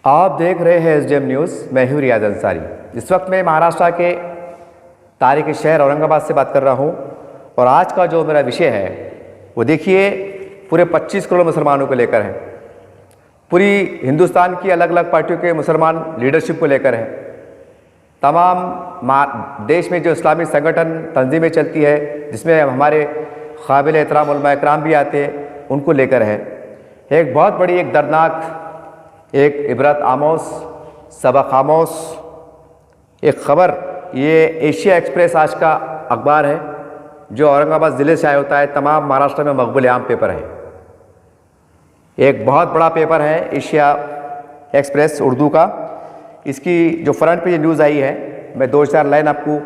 आप देख रहे हैं एसडीएम न्यूज़। मैं हूं रियाज अंसारी। इस वक्त मैं महाराष्ट्र के तारीखी शहर औरंगाबाद से बात कर रहा हूं और आज का जो मेरा विषय है वो देखिए पूरे 25 करोड़ मुसलमानों को लेकर है। पूरी हिंदुस्तान की अलग अलग पार्टियों के मुसलमान लीडरशिप को लेकर है। तमाम देश में जो इस्लामी संगठन तंजीमें चलती है जिसमें हमारे काबिल एहतराम उलमा इकराम भी आते हैं, उनको लेकर है। एक बहुत बड़ी एक दर्दनाक एक इबरत आमोस सबक आमोस एक ख़बर, ये एशिया एक्सप्रेस आज का अखबार है जो औरंगाबाद ज़िले से आया होता है। तमाम महाराष्ट्र में मकबूल आम पेपर है। एक बहुत बड़ा पेपर है एशिया एक्सप्रेस उर्दू का। इसकी जो फ्रंट पे ये न्यूज़ आई है, मैं 2-4 लाइन आपको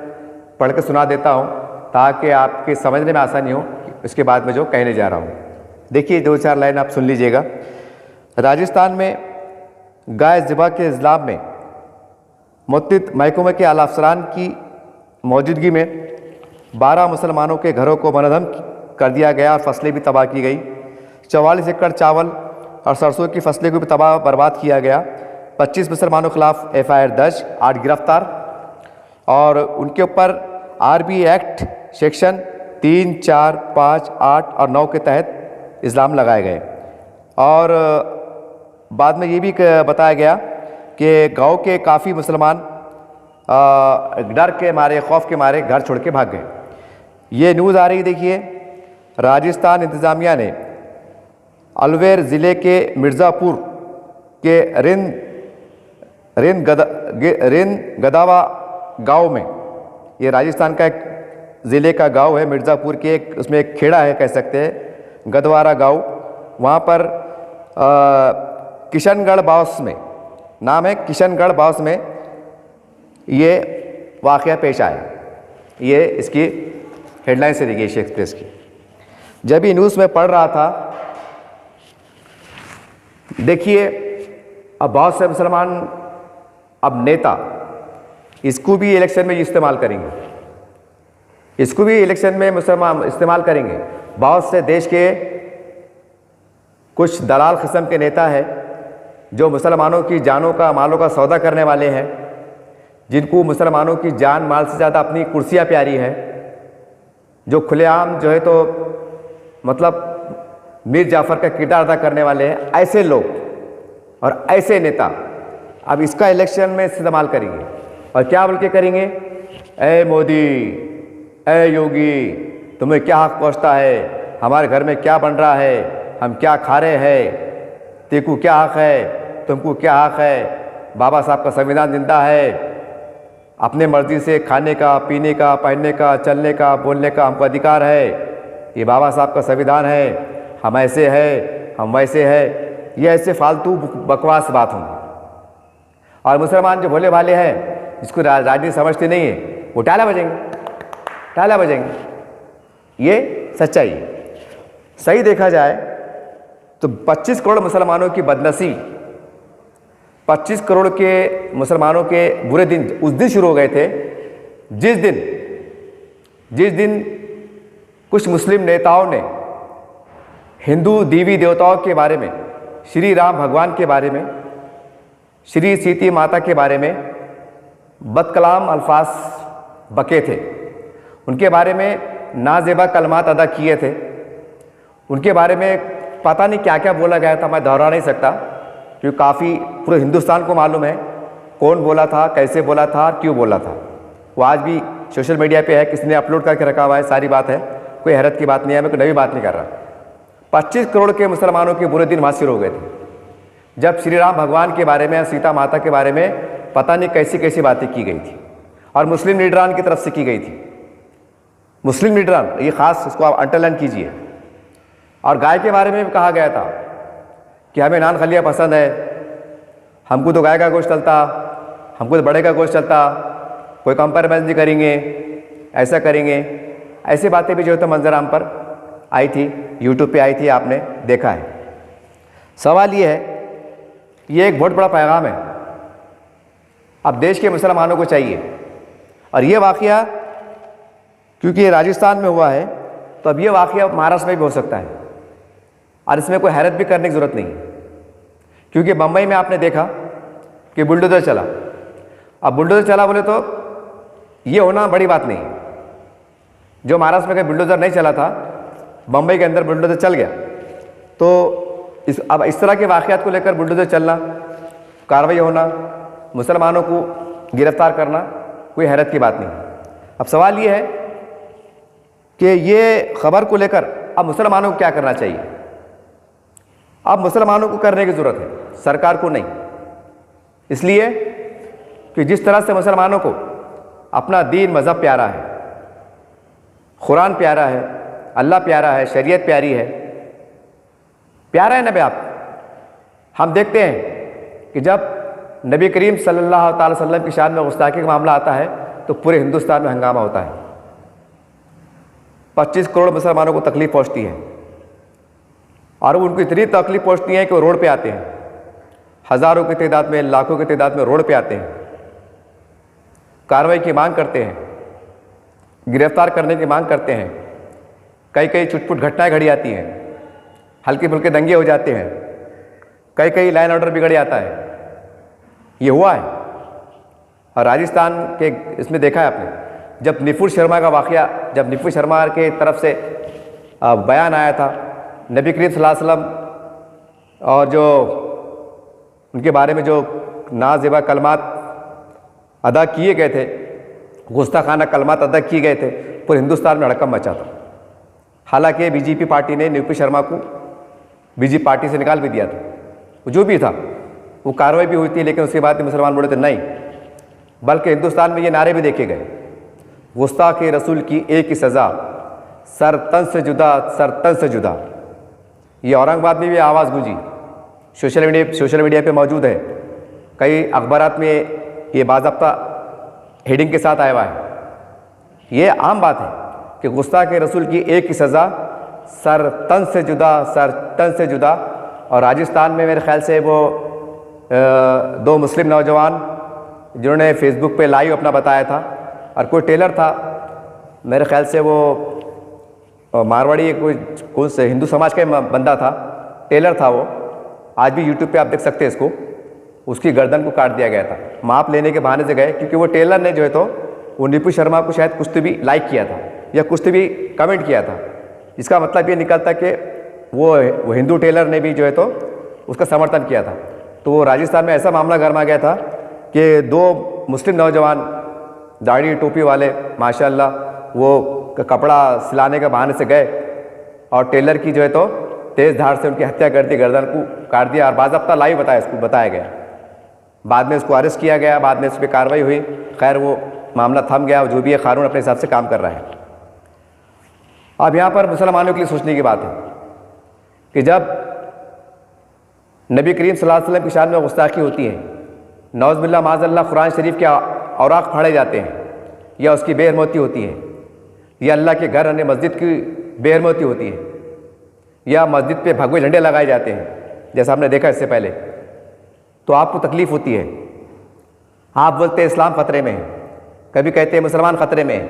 पढ़ के सुना देता हूँ ताकि आपके समझने में आसानी हो इसके बाद में जो कहने जा रहा हूँ। देखिए 2-4 लाइन आप सुन लीजिएगा। राजस्थान में गाय ज़िबा के इस्लाम में मुत्तहिद महकमे के आला अफसरान की मौजूदगी में 12 मुसलमानों के घरों को मनहदम कर दिया गया और फसलें भी तबाह की गई। 44 एकड़ चावल और सरसों की फसलें को भी तबाह बर्बाद किया गया। 25 मुसलमानों के खिलाफ FIR दर्ज, 8 गिरफ्तार और उनके ऊपर RB एक्ट सेक्शन 3, 4, 5, 8 और 9 के तहत इल्ज़ाम लगाए गए। और बाद में ये भी बताया गया कि गांव के काफ़ी मुसलमान डर के मारे, खौफ के मारे घर छोड़ के भाग गए। ये न्यूज़ आ रही, देखिए राजस्थान इंतज़ामिया ने अलवेर ज़िले के मिर्ज़ापुर के रिन गदावा गांव में, ये राजस्थान का एक ज़िले का गांव है मिर्ज़ापुर के, एक उसमें एक खेड़ा है कह सकते हैं, गदवारा गांव। वहाँ पर किशनगढ़ बाउस में, नाम है किशनगढ़ बाउस में, ये वाक़या पेश आया। ये इसकी हेडलाइन से देखिए एशिया एक्सप्रेस की। जब ये न्यूज़ में पढ़ रहा था, देखिए अब बहुत से मुसलमान अब नेता इसको भी इलेक्शन में इस्तेमाल करेंगे, इसको भी इलेक्शन में मुसलमान इस्तेमाल करेंगे। बहुत से देश के कुछ दलाल किस्म के नेता है जो मुसलमानों की जानों का, मालों का सौदा करने वाले हैं, जिनको मुसलमानों की जान माल से ज़्यादा अपनी कुर्सियाँ प्यारी है, जो खुलेआम जो है तो मतलब मीर जाफ़र का किरदार अदा करने वाले हैं। ऐसे लोग और ऐसे नेता अब इसका इलेक्शन में इस्तेमाल करेंगे और क्या बोल के करेंगे, ए मोदी, ए योगी, तुम्हें क्या हक पहुँचता है, हमारे घर में क्या बन रहा है, हम क्या खा रहे हैं, तेको क्या हक है, तुमको क्या हक है, बाबा साहब का संविधान जिंदा है, अपने मर्जी से खाने का, पीने का, पहनने का, चलने का, बोलने का हमको अधिकार है, ये बाबा साहब का संविधान है, हम ऐसे हैं, हम वैसे हैं। ये ऐसे फालतू बकवास बात होंगी। और मुसलमान जो भोले भाले हैं, जिसको राजनीति समझते नहीं है, वो टाला बजेंगे, टाला बजेंगे। ये सच्चाई है। सही देखा जाए तो 25 करोड़ मुसलमानों की बदनसीब, 25 करोड़ के मुसलमानों के बुरे दिन उस दिन शुरू हो गए थे जिस दिन कुछ मुस्लिम नेताओं ने हिंदू देवी देवताओं के बारे में, श्री राम भगवान के बारे में, श्री सीता माता के बारे में बदकलाम अल्फाज बके थे, उनके बारे में नाजेबा कलमात अदा किए थे, उनके बारे में पता नहीं क्या क्या बोला गया था। मैं दोहरा नहीं सकता क्योंकि काफ़ी पूरे हिंदुस्तान को मालूम है कौन बोला था, कैसे बोला था, क्यों बोला था। वो आज भी सोशल मीडिया पे है, किसने अपलोड करके रखा हुआ है, सारी बात है, कोई हैरत की बात नहीं है, मैं कोई नई बात नहीं कर रहा। 25 करोड़ के मुसलमानों के बुरे दिन वहाँ शुरू हो गए थे जब श्री राम भगवान के बारे में, सीता माता के बारे में पता नहीं कैसी कैसी बातें की गई थी और मुस्लिम लीडरान की तरफ से की गई थी। मुस्लिम लीडरान, ये ख़ास इसको आप अंडरलाइन कीजिए। और गाय के बारे में भी कहा गया था कि हमें नान खलिया पसंद है, हमको तो गाय का गोश्त चलता, हमको तो बड़े का गोश्त चलता, कोई कंप्रोमाइज़ नहीं करेंगे, ऐसा करेंगे। ऐसी बातें भी जो है तो मंजराम पर आई थी, यूट्यूब पे आई थी, आपने देखा है। सवाल ये है, ये एक बहुत बड़ा पैगाम है अब देश के मुसलमानों को चाहिए। और ये वाक़या क्योंकि ये राजस्थान में हुआ है तो अब ये वाक़या महाराष्ट्र में भी हो सकता है और इसमें कोई हैरत भी करने की ज़रूरत नहीं है। क्योंकि बम्बई में आपने देखा कि बुलडोज़र चला। अब बुलडोज़र चला बोले तो ये होना बड़ी बात नहीं है। जो महाराष्ट्र में कहीं बुलडोज़र नहीं चला था, बम्बई के अंदर बुलडोज़र चल गया, तो अब इस तरह के वाक़यात को लेकर बुलडोज़र चलना, कार्रवाई होना, मुसलमानों को गिरफ्तार करना कोई हैरत की बात नहीं। अब सवाल ये है कि ये ख़बर को लेकर अब मुसलमानों को क्या करना चाहिए। अब मुसलमानों को करने की ज़रूरत है, सरकार को नहीं। इसलिए कि जिस तरह से मुसलमानों को अपना दीन मज़हब प्यारा है, कुरान प्यारा है, अल्लाह प्यारा है, शरीयत प्यारी है, प्यारा है ना भाई आप। हम देखते हैं कि जब नबी करीम सल्लल्लाहु अलैहि वसल्लम की शान में गुस्ताखी का मामला आता है तो पूरे हिंदुस्तान में हंगामा होता है। 25 करोड़ मुसलमानों को तकलीफ़ पहुंचती है और उनको इतनी तकलीफ़ पहुंचती है कि वो रोड पे आते हैं, हज़ारों की तादाद में, लाखों की तादाद में रोड पे आते हैं, कार्रवाई की मांग करते हैं, गिरफ्तार करने की मांग करते हैं। कई कई छुटपुट घटनाएं घड़ी आती हैं, हल्के फुल्के दंगे हो जाते हैं, कई कई लाइन ऑर्डर बिगड़ जाता है। ये हुआ है। और राजस्थान के इसमें देखा है आपने, जब निपुर शर्मा का वाक़या, जब निपुर शर्मा के तरफ से बयान आया था नबी करीम सल्लल्लाहु अलैहि वसल्लम और जो उनके बारे में जो नाज़ेबा कलमात अदा किए गए थे, गुस्ताखाना कलमात अदा किए गए थे, पूरे हिंदुस्तान में हड़कंप मचा था। हालांकि बीजेपी पार्टी ने निपुर शर्मा को बीजेपी पार्टी से निकाल भी दिया था। जो भी था वो कार्रवाई भी हुई थी, लेकिन उसके बाद मुसलमान बोले थे नहीं। बल्कि हिंदुस्तान में ये नारे भी देखे गए, गुस्ताख रसूल की एक ही सज़ा, सर तन से जुदा, सर तन से जुदा। ये औरंगाबाद में भी आवाज़ गूंजी, सोशल मीडिया पे मौजूद है, कई अखबारात में ये बाज़ाब्ता हेडिंग के साथ आया हुआ है। ये आम बात है कि गुस्ताख रसूल की एक ही सज़ा, सर तन से जुदा, सर तन से जुदा। और राजस्थान में मेरे ख्याल से वो 2 मुस्लिम नौजवान जिन्होंने फेसबुक पे लाइव अपना बताया था, और कोई टेलर था, मेरे ख्याल से वो मारवाड़ी कोई कौन से हिंदू समाज का बंदा था, टेलर था वो। आज भी यूट्यूब पे आप देख सकते हैं इसको। उसकी गर्दन को काट दिया गया था, माप लेने के बहाने से गए, क्योंकि वो टेलर ने जो है तो वो निपुर शर्मा को शायद कुछ तो भी लाइक किया था या कुछ तो भी कमेंट किया था। इसका मतलब ये निकलता कि वो हिंदू टेलर ने भी जो है तो उसका समर्थन किया था। तो वो राजस्थान में ऐसा मामला गरमा गया था कि 2 मुस्लिम नौजवान दाढ़ी टोपी वाले माशाल्लाह वो कपड़ा सिलाने के बहाने से गए और टेलर की जो है तो तेज़ धार से उनकी हत्या कर दी, गर्दन को काट दिया। और बाज़ाब्ता लाइव बताया गया। बाद में उसको अरेस्ट किया गया, बाद में उस पर कार्रवाई हुई। खैर वो मामला थम गया, जो भी है कानून अपने हिसाब से काम कर रहा है। अब यहाँ पर मुसलमानों के लिए सोचने की बात है कि जब नबी करीम सल्लल्लाहु अलैहि वसल्लम की शान में गुस्ताखी होती है, नौज़ुबिल्लाह माज़अल्लाह कुरान शरीफ के औराक फाड़े जाते हैं, या उसकी बेहरमती होती है, या अल्लाह के घर यानी मस्जिद की बेहरमती होती है, या मस्जिद पे भगवे झंडे लगाए जाते हैं, जैसा हमने देखा इससे पहले, तो आपको तकलीफ़ होती है। आप बोलते हैं इस्लाम ख़तरे में है, कभी कहते हैं मुसलमान ख़तरे में है,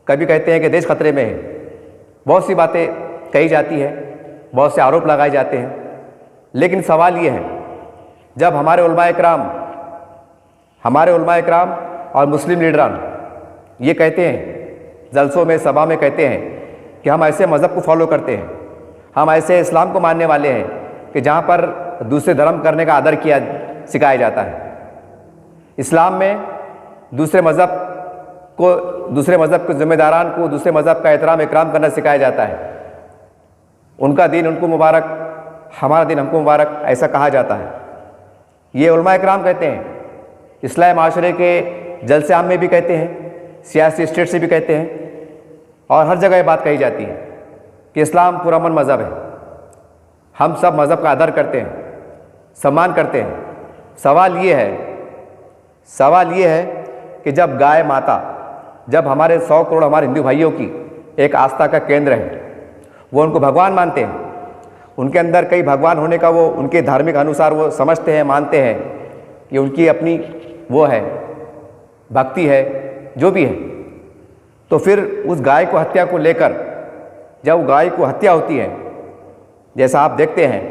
कभी कहते हैं कि देश ख़तरे में है। बहुत सी बातें कही जाती है, बहुत से आरोप लगाए जाते हैं। लेकिन सवाल ये है, जब हमारे उलमाए इकराम और मुस्लिम लीडरान ये कहते हैं, जलसों में, सभा में कहते हैं कि हम ऐसे मज़हब को फॉलो करते हैं, हम ऐसे इस्लाम को मानने वाले हैं कि जहाँ पर दूसरे धर्म करने का आदर सिखाया जाता है। इस्लाम में दूसरे मज़हब के ज़िम्मेदारान को दूसरे मज़हब का एहतराम इकराम करना सिखाया जाता है। उनका दीन उनको मुबारक, हमारा दिन हमको मुबारक, ऐसा कहा जाता है। ये उलमा इकराम कहते हैं, इस्लाही माशरे के जलसे आम में भी कहते हैं, सियासी स्टेट से भी कहते हैं, और हर जगह ये बात कही जाती है कि इस्लाम पुरअमन मज़हब है, हम सब मज़हब का आदर करते हैं, सम्मान करते हैं। सवाल ये है कि जब गाय माता, जब हमारे 100 करोड़ हमारे हिंदू भाइयों की एक आस्था का केंद्र है, वो उनको भगवान मानते हैं, उनके अंदर कई भगवान होने का वो उनके धार्मिक अनुसार वो समझते हैं, मानते हैं कि उनकी अपनी वो है, भक्ति है, जो भी है, तो फिर उस गाय को हत्या को लेकर जब गाय को हत्या होती है, जैसा आप देखते हैं,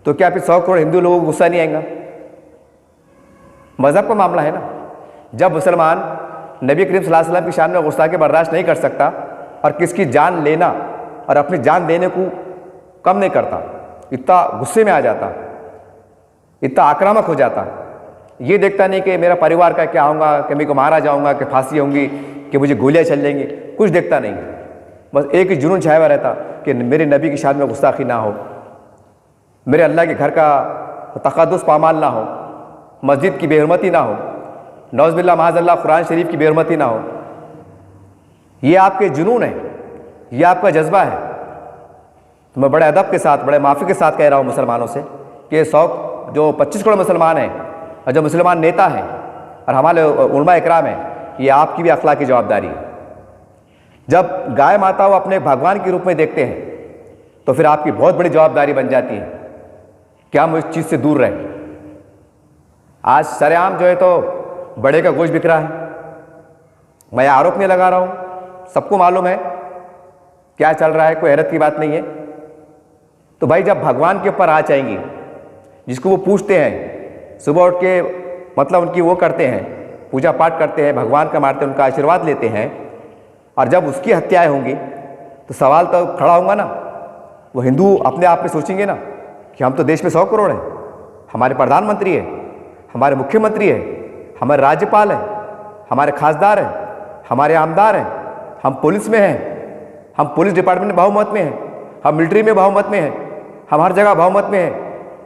तो क्या फिर 100 करोड़ हिंदू लोगों को गुस्सा नहीं आएगा? मज़हब का मामला है ना। जब मुसलमान नबी करीम सल्लल्लाहु अलैहि वसल्लम की शान में गुस्ताखी बर्दाश्त नहीं कर सकता और किसकी जान लेना और अपनी जान देने को कम नहीं करता, इतना गुस्से में आ जाता, इतना आक्रामक हो जाता, ये देखता नहीं कि मेरा परिवार का क्या होगा, कि मेरे को मारा जाऊंगा, कि फांसी होंगी, कि मुझे गोलियां चल जाएंगी, कुछ देखता नहीं। बस एक ही जुनून छाया हुआ रहता कि मेरे नबी की शान में गुस्ताखी ना हो, मेरे अल्लाह के घर का तक़द्दुस पामाल ना हो, मस्जिद की बेहरमती ना हो, नौज़ुबिल्लाह माज़अल्लाह कुरान शरीफ की बेहरमती ना हो। ये आपके जुनून है, ये आपका जज्बा है। तो मैं बड़े अदब के साथ, बड़े माफ़ी के साथ कह रहा हूँ मुसलमानों से कि 100 जो 25 करोड़ मुसलमान हैं और जो मुसलमान नेता हैं और हमारे उलमा इकराम हैं, ये आपकी भी अखलाक की जवाबदारी है। जब गाय माता को अपने भगवान के रूप में देखते हैं तो फिर आपकी बहुत बड़ी जवाबदारी बन जाती है कि हम इस चीज़ से दूर रहें। आज सरेआम जो है तो बड़े का गोश्त बिक रहा है। मैं आरोप नहीं लगा रहा हूँ, सबको मालूम है क्या चल रहा है, कोई हैरत की बात नहीं है। तो भाई जब भगवान के ऊपर आ जाएंगी, जिसको वो पूछते हैं, सुबह उठ के मतलब उनकी वो करते हैं, पूजा पाठ करते हैं, भगवान का मारते हैं, उनका आशीर्वाद लेते हैं, और जब उसकी हत्याएं होंगी तो सवाल तो खड़ा होगा ना। वो हिंदू अपने आप में सोचेंगे ना कि हम तो देश में 100 करोड़ हैं, हमारे प्रधानमंत्री है, हमारे मुख्यमंत्री है, हमारे राज्यपाल है, हमारे खासदार हैं, हमारे आमदार हैं, हम पुलिस में हैं, हम पुलिस डिपार्टमेंट में बहुमत में हैं, हम मिलिट्री में बहुमत में हैं, हम हर जगह बहुमत में हैं।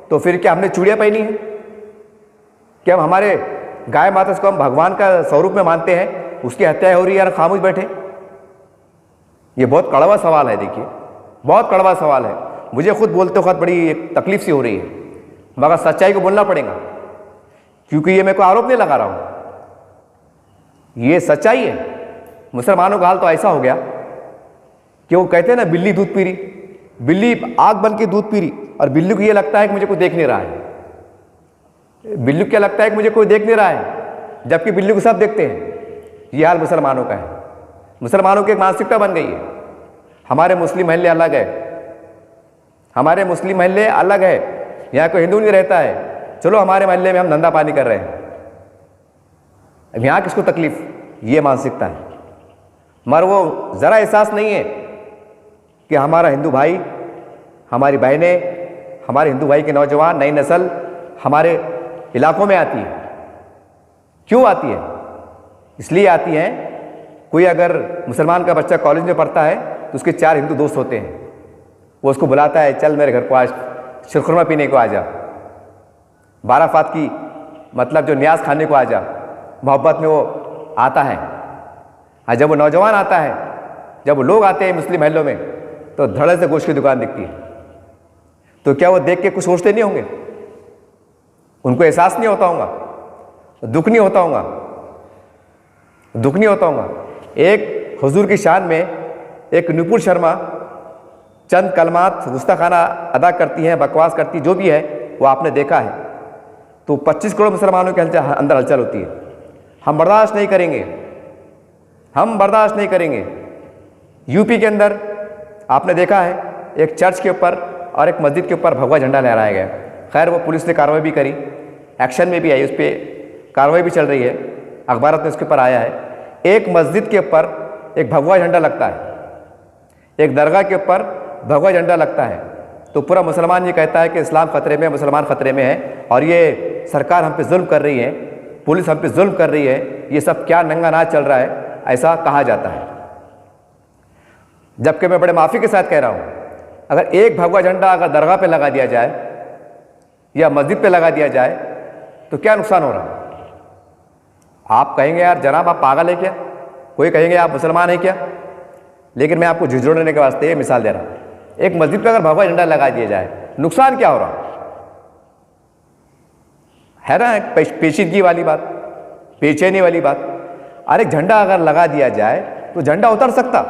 तो फिर क्या हमने चूड़ियाँ पहनी हैं? क्या हम हमारे गाय माता को हम भगवान का स्वरूप में मानते हैं, उसकी हत्याएं हो रही है यार खामोश बैठे? ये बहुत कड़वा सवाल है। देखिए बहुत कड़वा सवाल है। मुझे खुद बोलते वक्त बड़ी एक तकलीफ सी हो रही है, मगर सच्चाई को बोलना पड़ेगा क्योंकि ये मेरे को आरोप नहीं लगा रहा हूँ, ये सच्चाई है। मुसलमानों का हाल तो ऐसा हो गया कि वो कहते हैं ना, बिल्ली दूध पी रही, बिल्ली आग बन के दूध पी रही, और बिल्ली को ये लगता है कि मुझे कोई देख नहीं रहा है। बिल्ली को क्या लगता है कि मुझे कोई देख नहीं रहा है, जबकि बिल्ली को सब देखते हैं। ये हाल मुसलमानों का है। मुसलमानों की एक मानसिकता बन गई है, हमारे मुस्लिम महल्ले अलग है, हमारे मुस्लिम महल्ले अलग है, यहाँ कोई हिंदू नहीं रहता है, चलो हमारे महल्ले में हम धंधा पानी कर रहे हैं। अब यहाँ किसको तकलीफ? ये मानसिकता है। मगर वो ज़रा एहसास नहीं है कि हमारा हिंदू भाई, हमारी बहनें, हमारे हिंदू भाई के नौजवान, नई नस्ल हमारे इलाकों में आती है। क्यों आती है? इसलिए आती है, कोई अगर मुसलमान का बच्चा कॉलेज में पढ़ता है तो उसके 4 हिंदू दोस्त होते हैं, वो उसको बुलाता है, चल मेरे घर को आज शिरखुरमा पीने को आ जा, बाराफात की मतलब जो न्याज खाने को आ जा। मोहब्बत में वो आता है। और जब वो नौजवान आता है, जब वो लोग आते हैं मुस्लिम महलों में, तो धड़े से गोश्त की दुकान दिखती है। तो क्या वो देख के कुछ सोचते नहीं होंगे? उनको एहसास नहीं होता होगा, दुख नहीं होता होगा, दुख नहीं होता होगा। एक हुजूर की शान में एक नुपुर शर्मा चंद कलमात गुस्ताखाना अदा करती हैं, बकवास करती, जो भी है वो आपने देखा है। तो 25 करोड़ मुसलमानों के अंदर हलचल होती है। हम बर्दाश्त नहीं करेंगे, हम बर्दाश्त नहीं करेंगे। यूपी के अंदर आपने देखा है, एक चर्च के ऊपर और एक मस्जिद के ऊपर भगवा झंडा लहराया गया। खैर वो पुलिस ने कार्रवाई भी करी, एक्शन में भी आई, उस पर कार्रवाई भी चल रही है, अखबार में उसके ऊपर आया है। एक मस्जिद के ऊपर एक भगवा झंडा लगता है, एक दरगाह के ऊपर भगवा झंडा लगता है, तो पूरा मुसलमान ये कहता है कि इस्लाम खतरे में, मुसलमान खतरे में है, और ये सरकार हम पे जुल्म कर रही है, पुलिस हम पे जुल्म कर रही है, ये सब क्या नंगा नाच चल रहा है, ऐसा कहा जाता है। जबकि मैं बड़े माफ़ी के साथ कह रहा हूँ, अगर एक भगवा झंडा अगर दरगाह पे लगा दिया जाए या मस्जिद पे लगा दिया जाए तो क्या नुकसान हो रहा है? आप कहेंगे यार जनाब आप पागल है क्या, कोई कहेंगे आप मुसलमान है क्या, लेकिन मैं आपको झुझोड़ने के वास्ते ये मिसाल दे रहा हूँ। एक मस्जिद पे अगर भगवा झंडा लगा दिया जाए, नुकसान क्या हो रहा है ना? पेचीदगी वाली बात, बेचैनी वाली बात। अरे झंडा अगर लगा दिया जाए तो झंडा उतर सकता,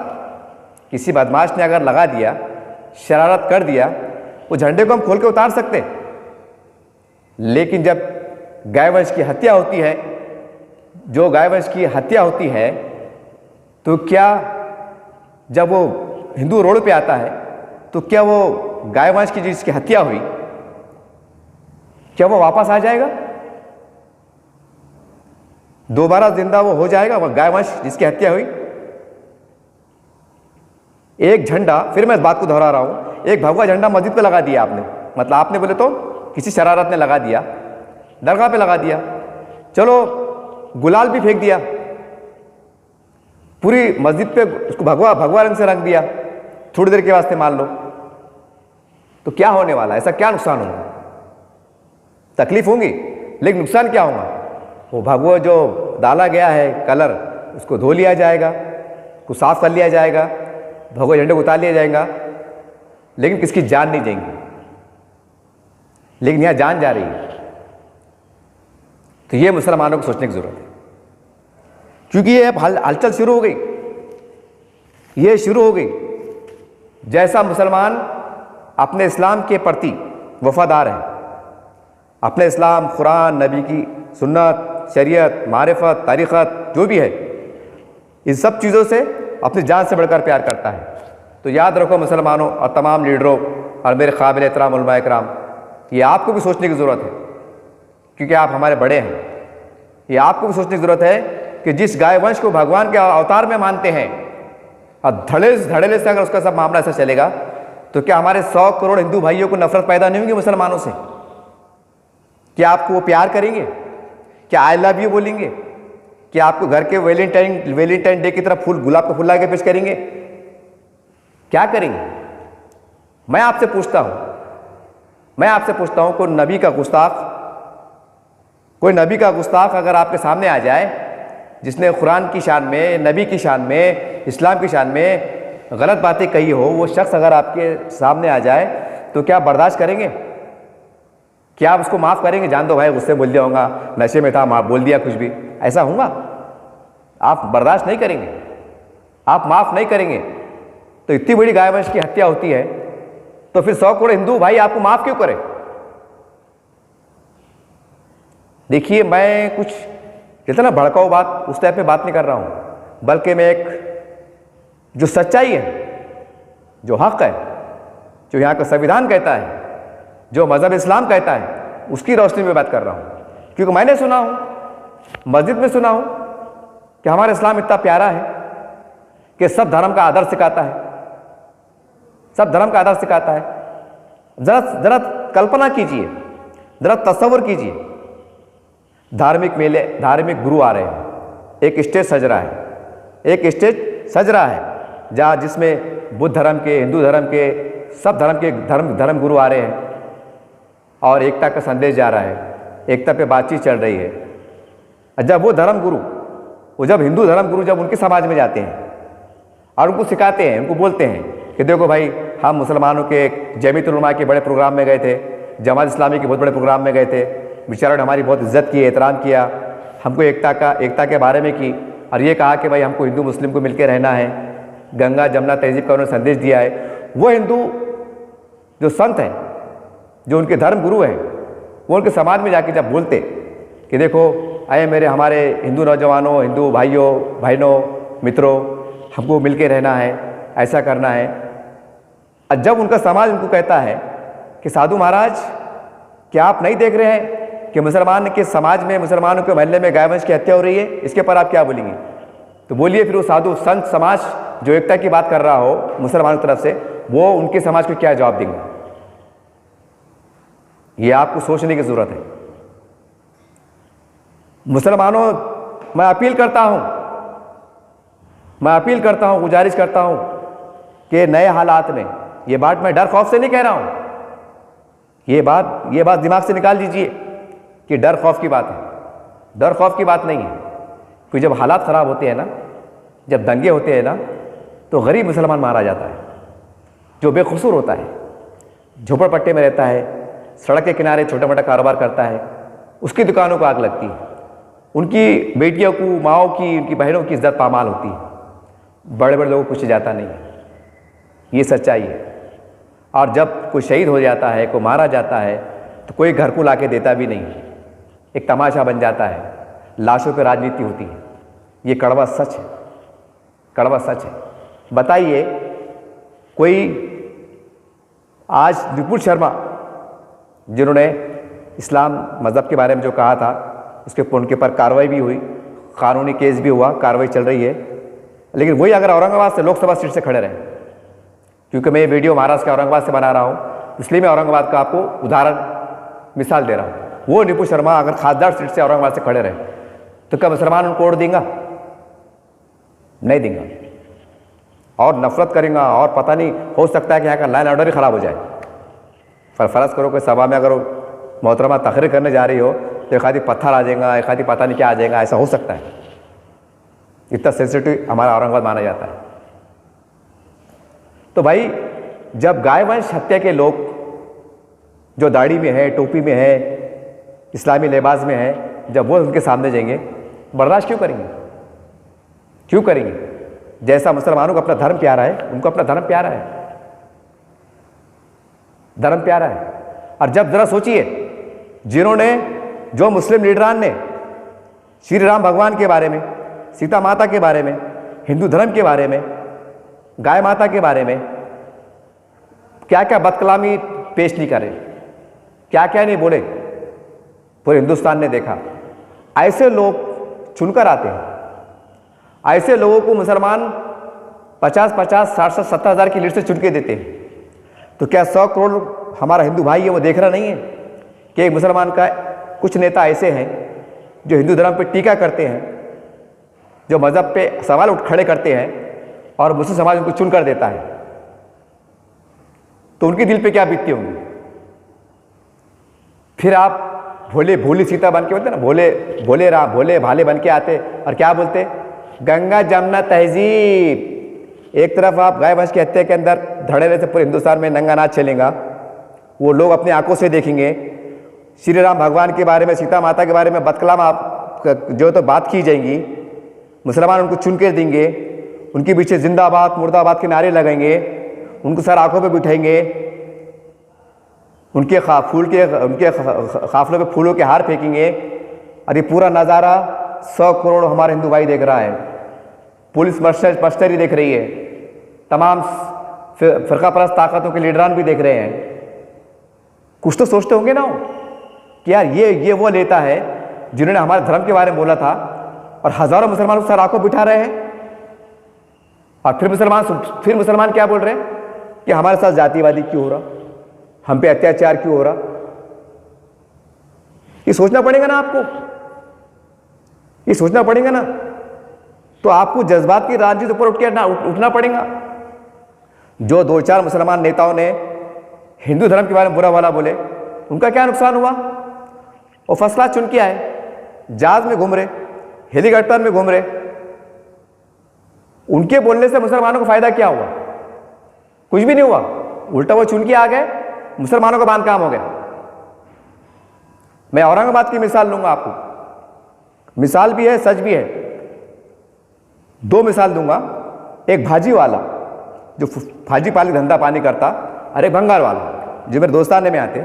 किसी बदमाश ने अगर लगा दिया, शरारत कर दिया, वो झंडे को हम खोल के उतार सकते। लेकिन जब गायवंश की हत्या होती है, जो गायवंश की हत्या होती है, तो क्या जब वो हिंदू रोड पे आता है तो क्या वो गायवंश की जिसकी हत्या हुई, क्या वो वापस आ जाएगा? दोबारा जिंदा वो हो जाएगा, वह गाय वंश जिसकी हत्या हुई। एक झंडा, फिर मैं इस बात को दोहरा रहा हूं, एक भगवा झंडा मस्जिद पे लगा दिया आपने, मतलब आपने बोले तो किसी शरारत ने लगा दिया, दरगाह पे लगा दिया, चलो गुलाल भी फेंक दिया, पूरी मस्जिद पे उसको भगवा भगवा रंग से रंग दिया, थोड़ी देर के वास्ते मान लो, तो क्या होने वाला है? ऐसा क्या नुकसान होगा? तकलीफ होंगी, लेकिन नुकसान क्या होगा? वो भगवा जो डाला गया है कलर, उसको धो लिया जाएगा, उसको साफ कर लिया जाएगा, भगवा झंडे को उतार लिया जाएगा, लेकिन किसकी जान नहीं जाएंगी। लेकिन यहां जान जा रही है, तो ये मुसलमानों को सोचने की जरूरत है, क्योंकि ये अब हलचल शुरू हो गई, ये शुरू हो गई। जैसा मुसलमान अपने इस्लाम के प्रति वफादार है, अपने इस्लाम, कुरान, नबी की सुन्नत, शरीयत, मारिफत, तारीख़त जो भी है, इन सब चीज़ों से अपनी जान से बढ़कर प्यार करता है, तो याद रखो मुसलमानों और तमाम लीडरों और मेरे काबिल एहतराम उलमा इकराम, ये आपको भी सोचने की ज़रूरत है, क्योंकि आप हमारे बड़े हैं। ये आपको भी सोचने की ज़रूरत है कि जिस गाय वंश को भगवान के अवतार में मानते हैं और धड़ेले से अगर उसका सब मामला ऐसा चलेगा, तो क्या हमारे 100 करोड़ हिंदू भाइयों को नफरत पैदा नहीं होगी मुसलमानों से? क्या आपको वो प्यार करेंगे? क्या आई लव यू बोलेंगे? क्या आपको घर के वैलेंटाइन डे की तरफ फूल, गुलाब का फूल ला के पेश करेंगे? क्या करेंगे? मैं आपसे पूछता हूं, कोई नबी का गुस्ताख अगर आपके सामने आ जाए, जिसने कुरान की शान में, नबी की शान में, इस्लाम की शान में गलत बातें कही हो, वो शख्स अगर आपके सामने आ जाए, तो क्या बर्दाश्त करेंगे? क्या आप उसको माफ़ करेंगे? जान दो भाई, गुस्से बोल दिया होगा, नशे में था, बोल दिया कुछ भी, ऐसा होगा? आप बर्दाश्त नहीं करेंगे, आप माफ़ नहीं करेंगे। तो इतनी बड़ी गाय वंश की हत्या होती है, तो फिर 100 करोड़ हिंदू भाई आपको माफ़ क्यों करें? देखिए, मैं कुछ जितना भड़काऊ बात उस टाइप में बात नहीं कर रहा हूं, बल्कि मैं एक जो सच्चाई है, जो हक है, जो यहाँ का संविधान कहता है, जो मज़हब इस्लाम कहता है, उसकी रोशनी में बात कर रहा हूँ। क्योंकि मैंने सुना हूँ, मस्जिद में सुना हूँ कि हमारा इस्लाम इतना प्यारा है कि सब धर्म का आदर सिखाता है, सब धर्म का आदर सिखाता है। जरा कल्पना कीजिए, जरा तस्वर कीजिए, धार्मिक मेले, धार्मिक गुरु आ रहे हैं, एक स्टेज सज रहा है जहाँ जिसमें बुद्ध धर्म के, हिंदू धर्म के, सब धर्म के धर्म गुरु आ रहे हैं और एकता का संदेश जा रहा है, एकता पे बातचीत चल रही है। जब वो जब हिंदू धर्म गुरु जब उनके समाज में जाते हैं और उनको सिखाते हैं, उनको बोलते हैं कि देखो भाई, हम मुसलमानों के जमीयत उलमा के बड़े प्रोग्राम में गए थे, जमात इस्लामी के बहुत बड़े प्रोग्राम में गए थे, बेचारों ने हमारी बहुत इज्जत की, एहतराम किया, हमको एकता के बारे में की, और ये कहा कि भाई हमको हिंदू मुस्लिम को मिलकर रहना है, गंगा जमुना तहजीब का उन्होंने संदेश दिया है। वो हिंदू जो संत हैं, जो उनके धर्म गुरु हैं, वो उनके समाज में जाके जब बोलते कि देखो आए हमारे हिंदू नौजवानों, हिंदू भाइयों बहनों, मित्रों, हमको मिल के रहना है, ऐसा करना है। और जब उनका समाज उनको कहता है कि साधु महाराज, क्या आप नहीं देख रहे हैं कि मुसलमान के समाज में, मुसलमानों के महल्ले में गाय वंश की हत्या हो रही है, इसके पर आप क्या बोलेंगे? तो बोलिए फिर वो साधु संत समाज जो एकता की बात कर रहा हो मुसलमानों की तरफ से, वो उनके समाज को क्या जवाब देंगे? ये आपको सोचने की जरूरत है। मुसलमानों, मैं अपील करता हूं, गुजारिश करता हूं कि नए हालात में, ये बात मैं डर खौफ से नहीं कह रहा हूं, ये बात दिमाग से निकाल दीजिए कि डर खौफ की बात है। डर खौफ की बात नहीं है, क्योंकि जब हालात ख़राब होते हैं ना, जब दंगे होते हैं ना, तो गरीब मुसलमान मारा जाता है, जो बेकसूर होता है, झोपड़पट्टे में रहता है, सड़क के किनारे छोटा मोटा कारोबार करता है, उसकी दुकानों को आग लगती है, उनकी बेटियों को, माँओं की, उनकी बहनों की इज्जत पामाल होती है, बड़े बड़े लोगों को कुछ जाता नहीं है। ये सच्चाई है। और जब कोई शहीद हो जाता है, कोई मारा जाता है, तो कोई घर को लाके देता भी नहीं, एक तमाशा बन जाता है, लाशों पे राजनीति होती है। ये कड़वा सच है, कड़वा सच है। बताइए, कोई आज विपुल शर्मा, जिन्होंने इस्लाम मज़हब के बारे में जो कहा था, उसके उनके ऊपर कार्रवाई भी हुई, कानूनी केस भी हुआ, कार्रवाई चल रही है। लेकिन वही अगर औरंगाबाद से लोकसभा सीट से खड़े रहे, क्योंकि मैं ये वीडियो महाराष्ट्र के औरंगाबाद से बना रहा हूँ, इसलिए मैं औरंगाबाद का आपको उदाहरण मिसाल दे रहा हूँ। वो निपु शर्मा अगर खासदार सीट से औरंगाबाद से खड़े रहे तो क्या मुसलमान उनको वोट देंगे? नहीं देंगे, और नफरत करेंगे, और पता नहीं, हो सकता है कि यहाँ का लाइन ऑर्डर ही ख़राब हो जाए। पर फ़र्ज़ करो कि सभा में अगर मोहतरमा तकरीर करने जा रही हो तो एक आधी पत्थर आ जाएगा, एक आधी पता नहीं क्या आ जाएगा, ऐसा हो सकता है। इतना सेंसिटिव हमारा औरंगाबाद माना जाता है। तो भाई, जब गाय वंश हत्या के लोग जो दाढ़ी में है, टोपी में है, इस्लामी लिबास में है, जब वो उनके सामने जाएंगे, बर्दाश्त क्यों करेंगे? क्यों करेंगे? जैसा मुसलमानों को अपना धर्म प्यारा है, उनको अपना धर्म प्यारा है, धर्म प्यारा है। और जब जरा सोचिए, जिन्होंने, जो मुस्लिम लीडरान ने श्री राम भगवान के बारे में, सीता माता के बारे में, हिंदू धर्म के बारे में, गाय माता के बारे में क्या क्या बदकलामी पेश नहीं करे, क्या क्या नहीं बोले, पूरे हिंदुस्तान ने देखा। ऐसे लोग चुनकर आते हैं, ऐसे लोगों को मुसलमान 50-50, 60-70 हज़ार की लीड से चुन के देते हैं। तो क्या 100 करोड़ हमारा हिंदू भाई है वो देख रहा नहीं है कि एक मुसलमान का कुछ नेता ऐसे हैं जो हिंदू धर्म पर टीका करते हैं, जो मज़हब पे सवाल उठ खड़े करते हैं, और मुस्लिम समाज उनको चुन कर देता है? तो उनके दिल पे क्या बीतती होंगी? फिर आप भोले भोली सीता बन के बोलते ना, भोले भोले राम, भोले भाले बन के आते और क्या बोलते? गंगा जमुना तहजीब। एक तरफ आप गाय वंश की हत्या के अंदर धड़ेले से पूरे हिंदुस्तान में नंगा नाच चलेगा, वो लोग अपनी आंखों से देखेंगे, श्री राम भगवान के बारे में, सीता माता के बारे में बदकलाम आप जो तो बात की जाएंगी, मुसलमान उनको चुन के देंगे, उनके पीछे जिंदाबाद मुर्दाबाद के नारे लगाएंगे, उनको सर आंखों पे बिठाएंगे, उनके काफिलों पे फूलों के हार फेंकेंगे। और ये पूरा नज़ारा 100 करोड़ हमारे हिंदू भाई देख रहा है, पुलिस मस्टरी देख रही है, तमाम फ़िरका परस्त ताकतों के लीडरान भी देख रहे हैं। कुछ तो सोचते होंगे ना कि यार ये वो नेता है जिन्होंने हमारे धर्म के बारे में बोला था, और हज़ारों मुसलमानों को सर आंखों बिठा रहे हैं। और फिर मुसलमान क्या बोल रहे हैं कि हमारे साथ जातिवादी क्यों हो रहा, हम पे अत्याचार क्यों हो रहा? ये सोचना पड़ेगा ना आपको, ये सोचना पड़ेगा ना। तो आपको जज्बात की राजनीति ऊपर उठना पड़ेगा। जो 2-4 मुसलमान नेताओं ने हिंदू धर्म के बारे में बुरा भला बोले, उनका क्या नुकसान हुआ? वो फसला चुन के आए, जहाज में घूम रहे, हेलीकॉप्टर में घूम रहे, उनके बोलने से मुसलमानों को फायदा क्या हुआ? कुछ भी नहीं हुआ, उल्टा वो चुन के आ गए, मुसलमानों का बांध काम हो गया। मैं औरंगाबाद की मिसाल लूंगा आपको, मिसाल भी है, सच भी है। 2 मिसाल दूंगा। एक भाजी वाला जो भाजी पाली धंधा पानी करता, और एक भंगार वाला जो मेरे दोस्ताने में आते।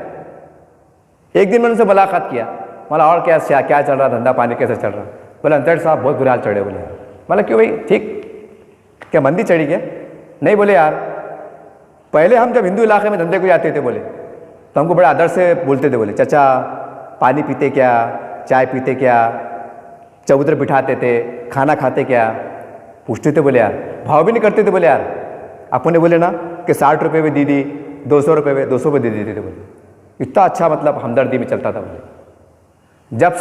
एक दिन मैंने उनसे मुलाकात किया, बोला और क्या चल रहा, धंधा पानी कैसे चल रहा? बोला अंतर साहब बहुत बुरे हाल चढ़े। बोले बोला क्यों भाई, ठीक क्या मंदी चढ़ी क्या? नहीं बोले यार, पहले हम जब हिंदू इलाके में धंधे को जाते थे, बोले तो हमको बड़े आदर से बोलते थे, बोले चाचा पानी पीते क्या, चाय पीते क्या, चबूतरे बिठाते थे, खाना खाते क्या, पूछते थे। बोले यार भाव भी नहीं करते थे। बोले यार अपने बोले ना कि 60 रुपये में दीदी, 200 रुपये में 200 में दे देते थे। बोले इतना अच्छा मतलब हमदर्दी में चलता था। बोले जब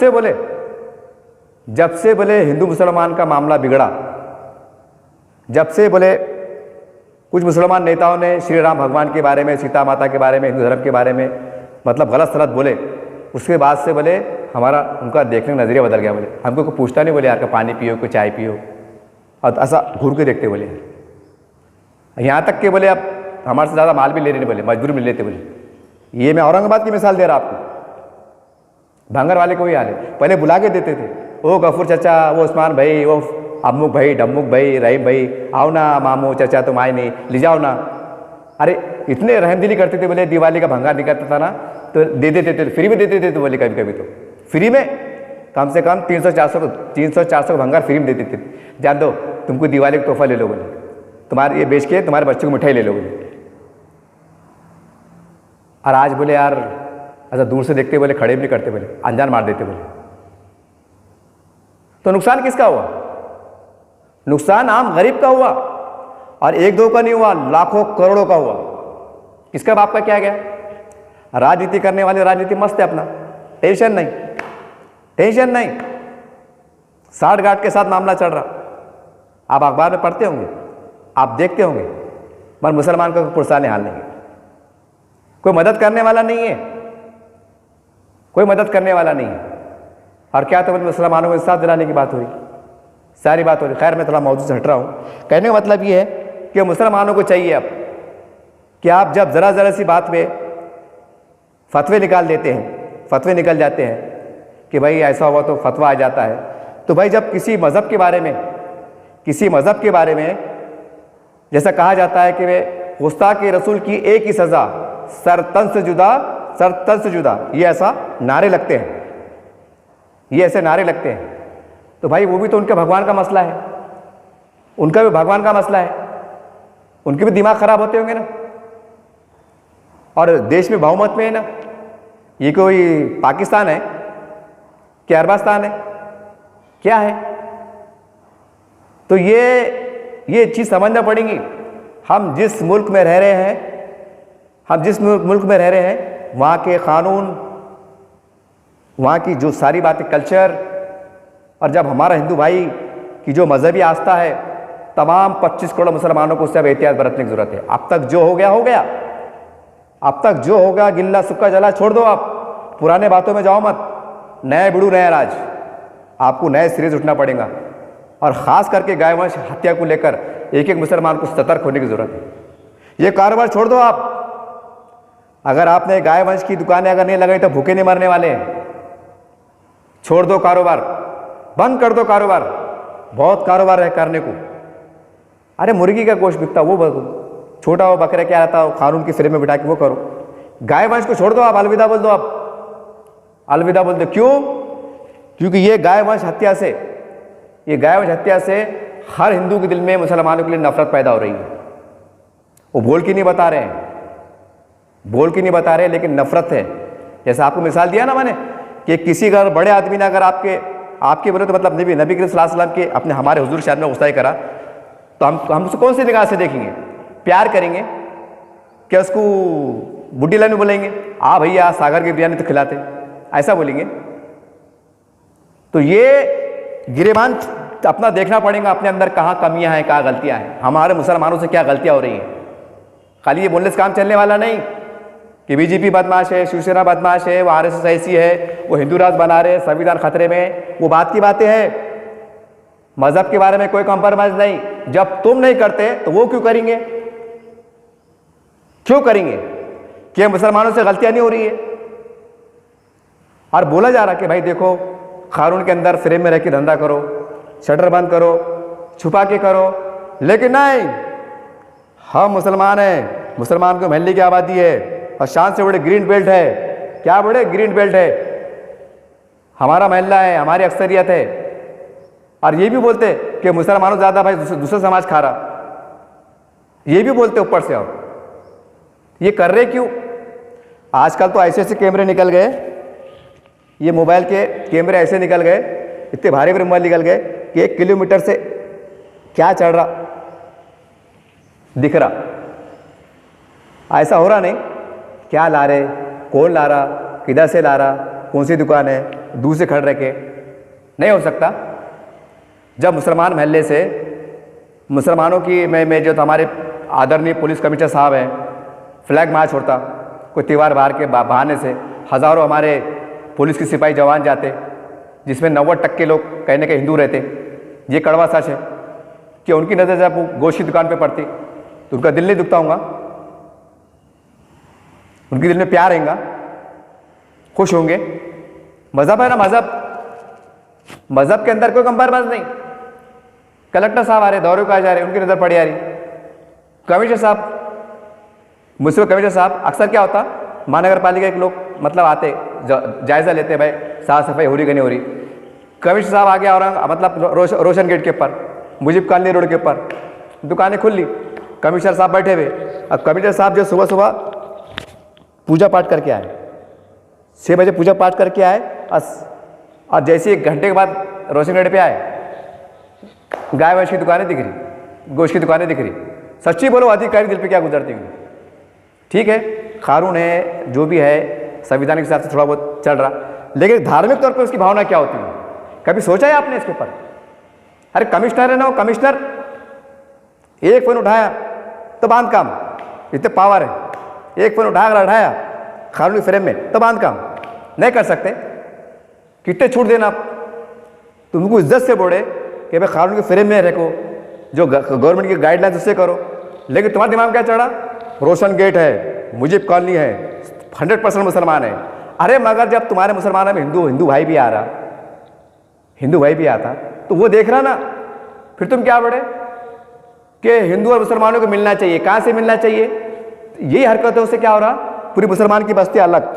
से बोले हिंदू मुसलमान का मामला बिगड़ा, जब से बोले कुछ मुसलमान नेताओं ने श्री राम भगवान के बारे में, सीता माता के बारे में, हिंदू धर्म के बारे में मतलब गलत सलत बोले, उसके बाद से बोले हमारा उनका देखने का नज़रिया बदल गया। बोले हमको कोई पूछता नहीं, बोले यार का पानी पियो, कोई चाय पियो, और ऐसा घूर के देखते। बोले यहाँ तक के बोले अब हमारे से ज़्यादा माल भी ले रहे नहीं, बोले मजबूरी में लेते। बोले ये मैं औरंगाबाद की मिसाल दे रहा आपको। भांगर वाले को भी हाल है, पहले बुला के देते थे, ओ गफूर चाचा, वो उस्मान भाई, वो अम्मुक भाई, डम्मुक भाई, रहीम भाई, आओ ना मामू चाचा, तुम आए नहीं, ले जाओ ना। अरे इतने रहमदिली करते थे। बोले दिवाली का भंगार निकलता था ना तो दे देते थे, फ्री में दे देते थे। तो बोले कभी कभी तो फ्री में कम से कम 300-400 भंगार फ्री में दे देते थे। जान दो तुमको दिवाली का तोहफा ले लो, बोले तुम्हारे ये बेच के तुम्हारे बच्चों को मिठाई ले लो। बोले और आज बोले यार ऐसा दूर से देखते, बोले खड़े भी नहीं करते, बोले अनजान मार देते। बोले तो नुकसान किसका हुआ? नुकसान आम गरीब का हुआ, और एक दो का नहीं हुआ, लाखों करोड़ों का हुआ। किसका बाप का क्या गया? राजनीति करने वाले राजनीति मस्त है अपना, टेंशन नहीं, टेंशन नहीं, साठ गांठ के साथ मामला चल रहा। आप अखबार में पढ़ते होंगे, आप देखते होंगे, मगर मुसलमान का पुरसाने हाल नहीं है। कोई मदद करने वाला नहीं है, कोई मदद करने वाला नहीं है। और क्या तो मुसलमानों को इंसाफ दिलाने की बात हो रही, सारी बात हो रही। खैर मैं थोड़ा मौजूद से हट रहा हूँ। कहने का मतलब ये है कि मुसलमानों को चाहिए अब कि आप जब ज़रा सी बात में फतवे निकाल देते हैं, फतवे निकल जाते हैं कि भाई ऐसा हुआ तो फतवा आ जाता है, तो भाई जब किसी मज़हब के बारे में, किसी मज़हब के बारे में जैसा कहा जाता है कि वे गुस्ताख रसूल की एक ही सज़ा, सर तन से जुदा, सर तन से जुदा, ये ऐसा नारे लगते हैं, ये ऐसे नारे लगते हैं, तो भाई वो भी तो उनके भगवान का मसला है, उनका भी भगवान का मसला है, उनके भी दिमाग खराब होते होंगे ना। और देश में बहुमत में है ना, ये कोई पाकिस्तान है कि अरबस्तान है, क्या है? तो ये चीज़ समझना पड़ेगी। हम जिस मुल्क में रह रहे हैं, हम जिस मुल्क में रह रहे हैं, वहाँ के कानून, वहाँ की जो सारी बातें, कल्चर, और जब हमारा हिंदू भाई की जो मजहबी आस्था है, तमाम 25 करोड़ मुसलमानों को उससे अब एहतियात बरतने की ज़रूरत है। अब तक जो हो गया हो गया, अब तक जो होगा गिल्ला सुक्का जला छोड़ दो। आप पुराने बातों में जाओ मत, नए बिड़ू नया राज, आपको नए सिरे से उठना पड़ेगा। और ख़ास करके गायवंश हत्या को लेकर एक एक मुसलमान को सतर्क होने की ज़रूरत है। ये कारोबार छोड़ दो आप। अगर आपने गायवंश की दुकानें अगर नहीं लगाई तो भूखे नहीं मरने वाले हैं। छोड़ दो कारोबार, बंद कर दो कारोबार, बहुत कारोबार है करने को। अरे मुर्गी का गोश्त बिकता, वो छोटा हो बकरे क्या रहता हो, कानून की फ्रेम में बिठा के वो करो। गायवंश को छोड़ दो आप, अलविदा बोल दो आप, अलविदा बोल दो। क्यों? क्योंकि ये गायवंश हत्या से, ये गायवंश हत्या से हर हिंदू के दिल में मुसलमानों के लिए नफरत पैदा हो रही है। वो बोल के नहीं बता रहे हैं, बोल के नहीं बता रहे, लेकिन नफरत है। जैसे आपको मिसाल दिया ना मैंने कि किसी अगर बड़े आदमी ने अगर आपके बोले तो मतलब नबी करीम सल्लल्लाहु अलैहि वसल्लम के अपने हमारे हुजूर शायद में गुस्ताई करा, तो हम उसको कौन सी निगाह से देखेंगे? प्यार करेंगे क्या? उसको बुड्ढी लाइन में बोलेंगे, आ भैया सागर की बिरयानी तो खिलाते, ऐसा बोलेंगे? तो ये गिरेबान अपना देखना पड़ेगा अपने अंदर, कहाँ कमियां हैं, कहाँ गलतियां हैं, हमारे मुसलमानों से क्या गलतियां हो रही हैं। खाली ये बोलने से काम चलने वाला नहीं कि बीजेपी बदमाश है, शिवसेना बदमाश है, वो आरएसएस ऐसी है, वो हिंदू राज बना रहे, संविधान खतरे में, वो बात की बातें हैं। मजहब के बारे में कोई कॉम्प्रोमाइज नहीं। जब तुम नहीं करते तो वो क्यों करेंगे? क्यों करेंगे? कि मुसलमानों से गलतियां नहीं हो रही है। और बोला जा रहा कि भाई देखो, कानून के अंदर फ्रेम में रह के धंधा करो, शटर बंद करो, छुपा के करो, लेकिन नहीं, हम मुसलमान हैं, मुसलमान को महल्ले की आबादी है और शान से बड़े ग्रीन बेल्ट है। क्या बड़े ग्रीन बेल्ट है, हमारा महल्ला है, हमारी अक्सरियत है। और ये भी बोलते कि मुसलमानों ज़्यादा भाई दूसरा समाज खा रहा, ये भी बोलते ऊपर से। और ये कर रहे क्यों? आजकल तो ऐसे कैमरे निकल गए, ये मोबाइल के कैमरे ऐसे निकल गए, इतने भारी भारी मोबाइल निकल गए कि 1 किलोमीटर से क्या चल रहा दिख रहा। ऐसा हो रहा नहीं, क्या ला रहे, कौन ला रहा, किधर से ला रहा, कौन सी दुकान है, दूर से खड़ रखे, नहीं हो सकता। जब मुसलमान महल्ले से मुसलमानों की में जो हमारे आदरणीय पुलिस कमिश्नर साहब हैं, फ्लैग मार्च होता कोई त्यौहार बाहर के बहाने से, हज़ारों हमारे पुलिस के सिपाही जवान जाते, जिसमें 90% लोग कहने के हिंदू रहते। ये कड़वा सच है कि उनकी नज़र जब वो गोश्त की दुकान पे पड़ती तो उनका दिल नहीं दुखता होगा, उनके दिल में प्यार रहेगा, खुश होंगे। मज़हब है ना, मज़हब के अंदर कोई कंप्रोमाइज़ नहीं। कलेक्टर साहब आ रहे, दौरे को आ जा रहे, उनकी नज़र पड़ी आ रही। कमिश्नर साहब, म्युनिसिपल कमिश्नर साहब, अक्सर क्या होता, महानगर पालिका के लोग मतलब आते, जायज़ा लेते, भाई साफ सफाई हो रही कि नहीं हो रही। कमिश्नर साहब आ गया और मतलब रोशन गेट के ऊपर, मुजीब कॉलोनी रोड के ऊपर दुकानें खुल ली, कमिश्नर साहब बैठे हुए। अब कमिश्नर साहब जो सुबह सुबह पूजा पाठ करके आए, 6 बजे पूजा पाठ करके आए, और जैसे 1 घंटे के बाद रोशन गेट पे आए, गाय वैश की दुकानें दिख रही, गोश्त की दुकानें दिख रही, सच्ची बोलो अधिकारी दिल पे क्या गुजरती होंगी। ठीक है, कानून है, जो भी है संविधान के हिसाब से थोड़ा बहुत चल रहा, लेकिन धार्मिक तौर पर उसकी भावना क्या होती है, कभी सोचा है आपने इसके ऊपर? अरे कमिश्नर है ना, वो कमिश्नर एक फोन उठाया तो बांध काम, इतने पावर है, एक फोन उठाया कानूनी फ्रेम में तो बांध काम, नहीं कर सकते। कितने छूट देना आप, तुमको इज्जत से बोले कि भाई कानून के फ्रेम में रखो, जो गवर्नमेंट की गाइडलाइंस उससे करो, लेकिन तुम्हारे दिमाग में क्या चढ़ा? रोशन गेट है, मुजीब कॉलोनी है, 100% मुसलमान है। अरे मगर जब तुम्हारे मुसलमानों में हिंदू भाई भी आ रहा, हिंदू भाई भी आता तो वो देख रहा ना, फिर तुम क्या बढ़े कि हिंदू और मुसलमानों को मिलना चाहिए। कहाँ से मिलना चाहिए? यही हरकतों से क्या हो रहा, पूरी मुसलमान की बस्ती अलग,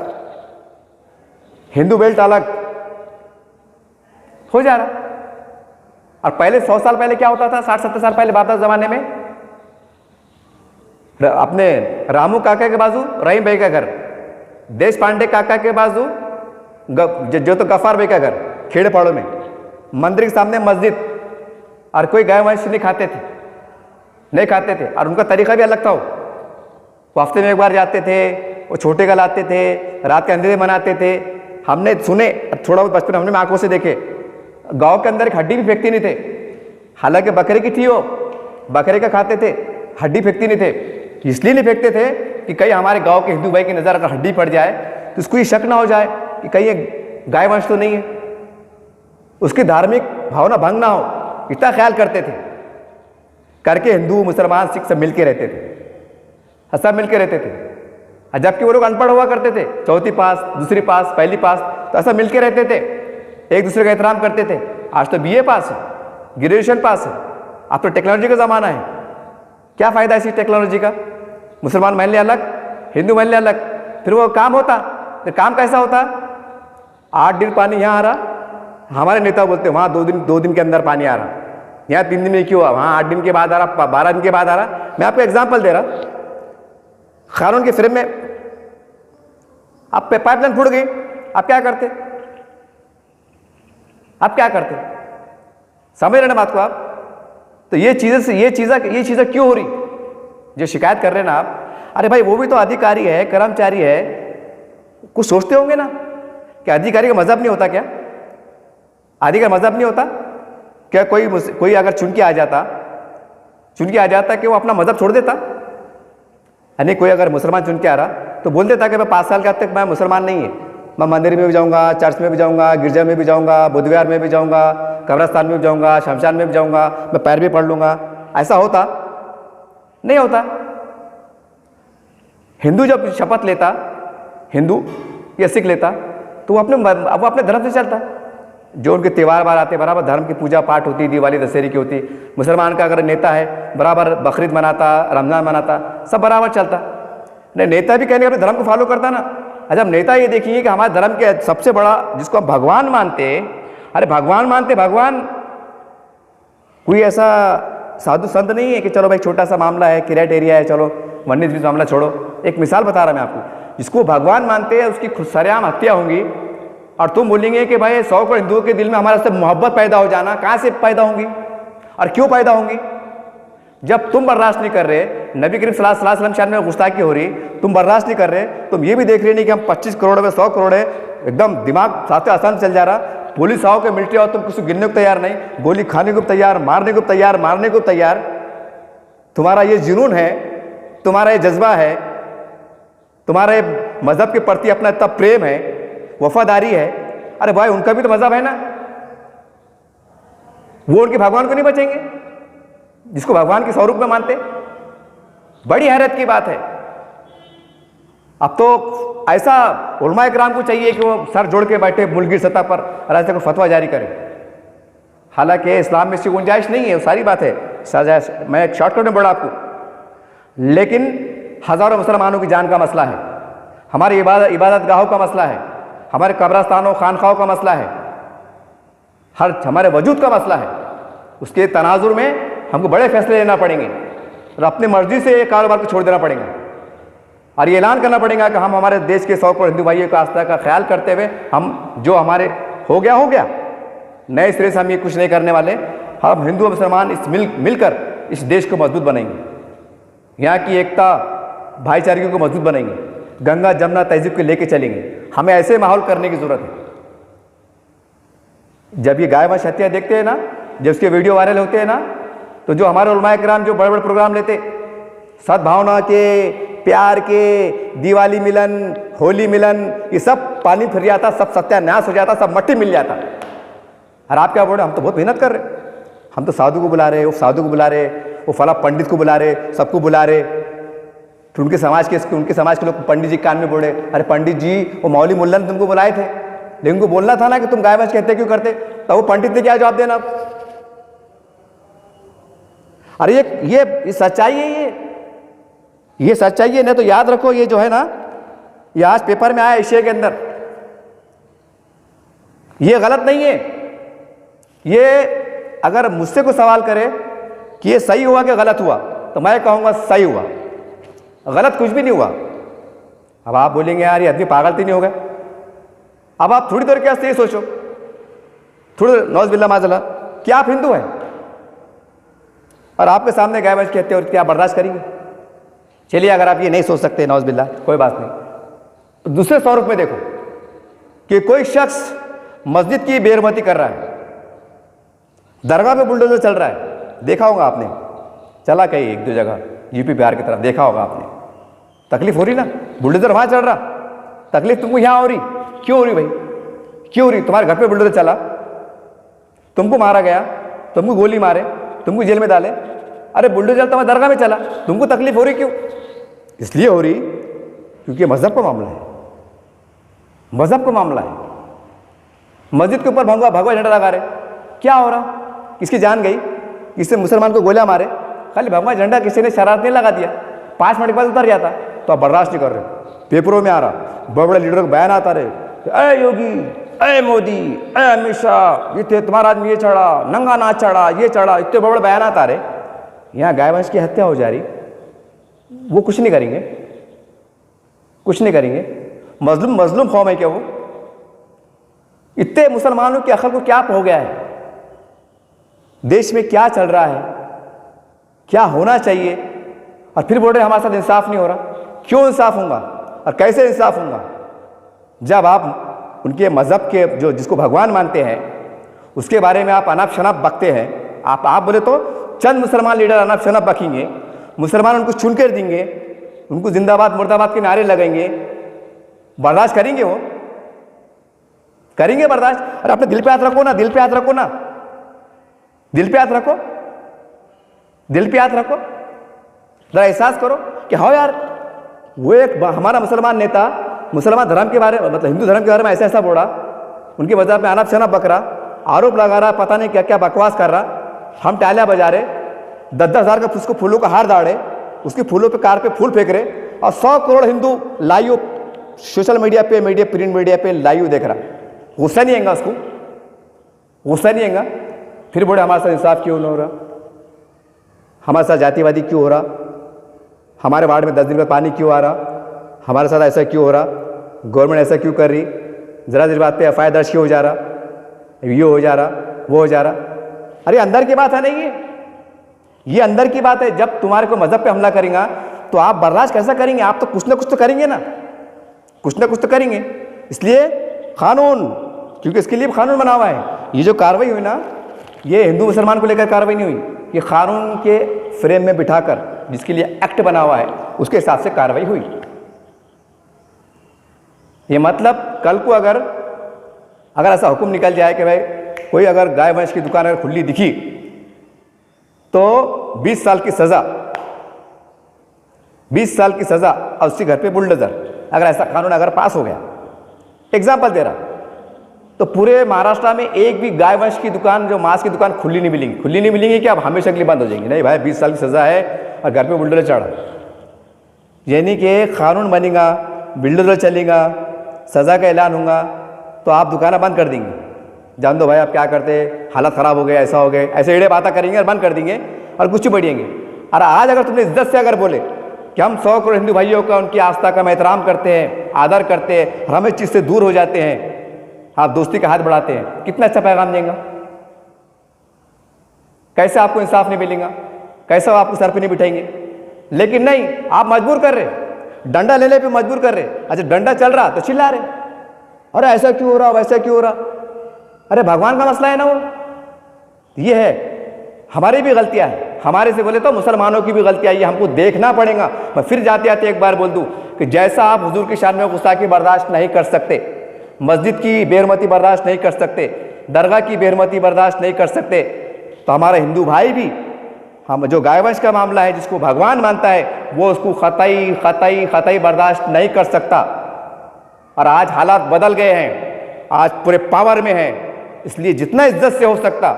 हिंदू बेल्ट अलग हो जा रहा। और पहले 100 साल पहले क्या होता था, 60-70 साल पहले बात जमाने में, अपने रामू काका के बाजू रहीम भाई का घर, देश पांडे काका के बाजू जो तो गफ्फार भाई का घर, खेड़े पहाड़ों में, मंदिर के सामने मस्जिद, और कोई गाय वंश नहीं खाते थे, और उनका तरीका भी अलग था। वो हफ्ते में एक बार जाते थे, वो छोटे का लाते थे, रात के अंधेरे मनाते थे। हमने सुने, थोड़ा बहुत बचपन हमने आंखों से देखे, गांव के अंदर एक हड्डी भी फेंकती नहीं थे, हालांकि बकरे की थी, वो बकरे का खाते थे, हड्डी फेंकती नहीं थे। इसलिए नहीं फेंकते थे कि कहीं हमारे गांव के हिंदू भाई की नज़र अगर हड्डी पड़ जाए तो उसको ये शक ना हो जाए कि कहीं ये गाय वंश तो नहीं है, उसकी धार्मिक भावना भंग ना हो, इतना ख्याल करते थे। करके हिंदू मुसलमान सिख सब मिलके रहते थे, सब मिलके रहते थे। जबकि वो लोग अनपढ़ हुआ करते थे, चौथी पास, दूसरी पास, पहली पास, तो ऐसा मिलके रहते थे, एक दूसरे का एहतराम करते थे। आज तो बीए पास है, ग्रेजुएशन पास है, अब तो टेक्नोलॉजी का ज़माना है, क्या फ़ायदा इसी टेक्नोलॉजी का? मुसलमान महल्ले अलग, हिंदू महल्ले अलग, फिर वो काम होता, फिर काम कैसा होता? 8 दिन पानी यहाँ आ रहा, हमारे नेता बोलते वहाँ 2 दिन के अंदर पानी आ रहा, यहाँ 3 दिन में क्यों, वहाँ 8 दिन के बाद आ रहा, 12 दिन के बाद आ रहा। मैं आपको एग्जाम्पल दे रहा, कानून के फ्रेम में आप पाइपलाइन फूट गई, आप क्या करते? समझ रहे ना बात को आप? तो ये चीज़ें क्यों हो रही, जो शिकायत कर रहे हैं ना आप? अरे भाई वो भी तो अधिकारी है, कर्मचारी है, कुछ सोचते होंगे ना कि अधिकारी का मजहब नहीं होता क्या? अधिकारी का मजहब नहीं होता क्या? कोई अगर चुन के आ जाता कि वो अपना मजहब छोड़ देता? यानी कोई अगर मुसलमान चुन के आ रहा तो बोल देता कि मैं 5 साल का तक मैं मुसलमान नहीं है, मैं मंदिर में भी जाऊंगा, चर्च में भी जाऊंगा, गिरजा में भी जाऊंगा, बुधवार में भी जाऊंगा, कब्रस्तान में भी जाऊंगा, शमशान में भी जाऊंगा, मैं पैर भी पढ़ लूंगा। ऐसा होता नहीं होता। हिंदू जब शपथ लेता, हिंदू या सिख लेता, तो वो अपने धर्म से चलता। जो उनके त्यौहार बार आते, बराबर धर्म की पूजा पाठ होती, दिवाली दशहरे की होती। मुसलमान का अगर नेता है, बराबर बकरीद मनाता, रमजान मनाता, सब बराबर चलता। नहीं, नेता भी कहने अपने धर्म को फॉलो करता ना। अच्छा, नेता ये देखिए कि हमारे धर्म के सबसे बड़ा जिसको हम भगवान मानते, अरे भगवान कोई ऐसा साधु संत नहीं है कि चलो भाई छोटा सा मामला है, किराट एरिया है, चलो 19-20 मामला छोड़ो। एक मिसाल बता रहा मैं आपको, जिसको भगवान मानते हैं उसकी सरेआम हत्या होंगी, और तुम बोलेंगे कि भाई 100 करोड़ हिंदुओं के दिल में हमारे से मोहब्बत पैदा हो जाना, कहाँ से पैदा होंगी और क्यों पैदा होंगी? जब तुम बर्दाश्त नहीं कर रहे, नबी करीम सल्लल्लाहु अलैहि वसल्लम शान में गुस्ताखी हो रही, तुम बर्दाश्त नहीं कर रहे, तुम ये भी देख रहे नहीं कि हम 25 करोड़ में 100 करोड़ है, एकदम दिमाग साथ आसान चल जा रहा। पुलिस आओ के मिलिट्री आओ, तुम किसी गिनने को तैयार नहीं, गोली खाने को तैयार, मारने को तैयार। तुम्हारा ये जुनून है, तुम्हारा ये जज्बा है, तुम्हारे मजहब के प्रति अपना इतना प्रेम है, वफादारी है। अरे भाई उनका भी तो मजहब है ना, वो उनके भगवान को नहीं बचेंगे जिसको भगवान के स्वरूप में मानते? बड़ी हैरत की बात है। अब तो ऐसा उलमा इकराम को चाहिए कि वो सर जोड़ के बैठे मुल्की सतह पर रास्ते को फतवा जारी करे। हालांकि इस्लाम में इसकी गुंजाइश नहीं है, वो सारी बात है, मैं एक शॉर्टकट में बढ़ा आपको। लेकिन हज़ारों मुसलमानों की जान का मसला है, हमारी इबादत गाहों का मसला है, हमारे कब्रस्तानों खानखाओं का मसला है, हमारे वजूद का मसला है। उसके तनाजुर में हमको बड़े फैसले लेना पड़ेंगे और अपनी मर्जी से ये कारोबार को छोड़ देना पड़ेगा, और ये ऐलान करना पड़ेगा कि हम हमारे देश के 100 करोड़ हिंदू भाइयों का आस्था का ख्याल करते हुए हम जो हमारे हो गया, नए सिरे से हम ये कुछ नहीं करने वाले। हम हिंदू और मुसलमान मिलकर इस देश को मजबूत बनाएंगे, यहाँ की एकता भाईचारे को मजबूत बनाएंगे, गंगा जमुना तहजीब को लेके चलेंगे। हमें ऐसे माहौल करने की ज़रूरत है। जब ये गाय वंश हत्या देखते हैं ना, जब उसके वीडियो वायरल होते हैं ना, तो जो हमारे उलमाए किराम जो बड़े बड़े प्रोग्राम लेते, सद्भावना के, प्यार के, दिवाली मिलन, होली मिलन, ये सब पानी फिर जाता, सब सत्यानाश हो जाता, सब मट्टी मिल जाता। और आप क्या बोल रहे, हम तो बहुत मेहनत कर रहे, हम तो साधु को बुला रहे, वो साधु को बुला रहे, वो फला पंडित को बुला रहे, सबको बुला रहे। फिर उनके समाज के लोग पंडित जी कान में बोले, अरे पंडित जी वो मौली मुल्ला ने तुमको बुलाए थे, लेकिन उनको बोलना था ना कि तुम गाय वंश कहते क्यों करते, तो वो पंडित ने क्या जवाब देना। अरे ये सच्चाई है, ये सच्चाई है ना। तो याद रखो, ये जो है ना, ये आज पेपर में आया एशिया के अंदर, ये गलत नहीं है। ये अगर मुझसे कोई सवाल करे कि ये सही हुआ कि गलत हुआ, तो मैं कहूंगा सही हुआ, गलत कुछ भी नहीं हुआ। अब आप बोलेंगे यार ये आदमी पागल तो नहीं हो गए। अब आप थोड़ी देर के वास्ते ये सोचो, थोड़ी नौज बिल्ला माजला, क्या आप हिंदू हैं और आपके सामने गाय वंश कहते हो, और क्या बर्दाश्त करेंगे? चलिए, अगर आप ये नहीं सोच सकते नौज बिल्ला, कोई बात नहीं, तो दूसरे स्वरूप में देखो कि कोई शख्स मस्जिद की बेरहमती कर रहा है, दरगाह पे बुलडोजर चल रहा है, देखा होगा आपने, चला कहीं एक दो जगह यूपी बिहार की तरफ, देखा होगा आपने। तकलीफ हो रही ना, बुलडोजर वहां चल रहा, तकलीफ तुमको यहां हो रही, क्यों हो रही भाई, क्यों हो रही? तुम्हारे घर पे बुलडोजर चला, तुमको मारा गया, तुमको गोली मारे, तुमको जेल में डाले, अरे बुलडोजर तुम्हारे दरगाह में चला, तुमको तकलीफ हो रही क्यों? इसलिए हो रही क्योंकि मजहब का मामला है, मजहब का मामला है। मस्जिद के ऊपर भगवा झंडा लगा रहे, क्या हो रहा? किसकी जान गई? किसी मुसलमान को गोलियां मारे, खाली भगवा झंडा किसी ने शरारत नहीं लगा दिया, 5 मिनट के बाद उतर जाता, तो आप बर्दाश्त नहीं कर रहे। पेपरों में आ रहा, बड़े बड़े लीडरों को बयान आता रहे, अरे योगी, अरे मोदी, अरे अमित शाह, ये थे तुम्हारा आदमी ये चढ़ा, नंगा नाच चढ़ा, ये चढ़ा, इतने बड़े बड़े बयान आता रहे। यहाँ गाय वंश की हत्या हो जा रही, वो कुछ नहीं करेंगे, कुछ नहीं करेंगे। मजलूम कौम है क्या वो? इतने मुसलमानों की अकल को क्या हो गया है? देश में क्या चल रहा है, क्या होना चाहिए, और फिर बोल रहे हमारे साथ इंसाफ नहीं हो रहा। क्यों इंसाफ होगा और कैसे इंसाफ होगा? जब आप उनके मजहब के जो जिसको भगवान मानते हैं उसके बारे में आप अनाप शनाप बकते हैं। आप बोले तो चंद मुसलमान लीडर अनाप शनाप बकेंगे, मुसलमान उनको चुन कर देंगे, उनको जिंदाबाद मुर्दाबाद के नारे लगाएंगे, बर्दाश्त करेंगे? वो करेंगे बर्दाश्त? अरे अपने दिल पे हाथ रखो ना, दिल पे हाथ रखो ना, दिल पे हाथ रखो, दिल पे हाथ रखो, जरा एहसास करो कि हाँ यार, वो एक हमारा मुसलमान नेता मुसलमान धर्म के बारे में, मतलब हिंदू धर्म के बारे में ऐसा ऐसा बोला, उनके मजहब में अनाप शनाप बक रहा, आरोप लगा रहा, पता नहीं क्या क्या बकवास कर रहा, हम टालियां बजा रहे, 10-10 हज़ार का उसको फूलों का हार दाड़े, उसकी फूलों पे कार पे फूल फेंक रहे, और 100 crore Hindu live social media पे, प्रिंट मीडिया पे लाइव देख रहा। गुस्सा नहीं आएगा उसको? गुस्सा नहीं आएगा? फिर बोले हमारे साथ इंसाफ क्यों नहीं हो रहा, हमारे साथ जातिवादी क्यों हो रहा, हमारे वार्ड में 10 दिन बाद पानी क्यों आ रहा, हमारे साथ ऐसा क्यों हो रहा, गवर्नमेंट ऐसा क्यों कर रही, जरा देर बात पे FIR दर्ज क्यों हो जा रहा, ये हो जा रहा, वो हो जा रहा। अरे अंदर की बात है नहीं, ये अंदर की बात है। जब तुम्हारे को मजहब पे हमला करेगा तो आप बर्दाश्त कैसा करेंगे? आप तो कुछ ना कुछ तो करेंगे ना, कुछ ना कुछ तो करेंगे। इसलिए कानून, क्योंकि इसके लिए कानून बना हुआ है। ये जो कार्रवाई हुई ना, ये हिंदू मुसलमान को लेकर कार्रवाई नहीं हुई, ये कानून के फ्रेम में बिठाकर जिसके लिए एक्ट बना हुआ है उसके हिसाब से कार्रवाई हुई। ये मतलब कल को अगर ऐसा हुक्म निकल जाए कि भाई कोई अगर गाय वंश की दुकान अगर खुली दिखी तो 20 साल की सजा, 20 साल की सजा और उसके घर पे बुलडोजर, अगर ऐसा कानून अगर पास हो गया, एग्जाम्पल दे रहा, तो पूरे महाराष्ट्र में एक भी गाय वंश की दुकान, जो मांस की दुकान खुली नहीं मिलेंगी। खुली नहीं मिलेंगी कि अब हमेशा के लिए बंद हो जाएंगी? नहीं भाई, 20 साल की सजा है और घर पे बुलडोजर चढ़ा, यानी कि कानून बनेगा, बुलडोजर चलेगा, सजा का ऐलान होगा, तो आप दुकानें बंद कर देंगे। जान दो भाई आप क्या करते, हालत ख़राब हो गए, ऐसा हो गए, ऐसे एड़े बातें करेंगे और बंद कर देंगे और कुछ बढ़ेंगे। और आज अगर तुमने इज्जत से अगर बोले कि हम 100 करोड़ हिंदू भाइयों का, उनकी आस्था का हम एहतराम करते हैं, आदर करते हैं, हम इस चीज़ से दूर हो जाते हैं, आप दोस्ती का हाथ बढ़ाते हैं, कितना अच्छा पैगाम देंगे? कैसे आपको इंसाफ नहीं मिलेगा, कैसे वो आपको सर पे नहीं बिठाएंगे। लेकिन नहीं, आप मजबूर कर रहे, डंडा लेने पे मजबूर कर रहे। अच्छा डंडा चल रहा तो चिल्ला रहे, अरे ऐसा क्यों हो रहा, वैसा क्यों हो रहा। अरे भगवान का मसला है ना वो। ये है, हमारी भी गलतियां हैं, हमारे से बोले तो मुसलमानों की भी गलतियां, ये हमको देखना पड़ेगा। मैं फिर जाते आते एक बार बोल दूं कि जैसा आप हुजूर की शान में गुस्ताखी बर्दाश्त नहीं कर सकते, मस्जिद की बेहरमती बर्दाश्त नहीं कर सकते, दरगाह की बेहरमती बर्दाश्त नहीं कर सकते, तो हमारा हिंदू भाई भी, हम जो गायवंश का मामला है, जिसको भगवान मानता है, वो उसको खताई खताई खताई बर्दाश्त नहीं कर सकता। और आज हालात बदल गए हैं, आज पूरे पावर में हैं, इसलिए जितना इज्जत से हो सकता,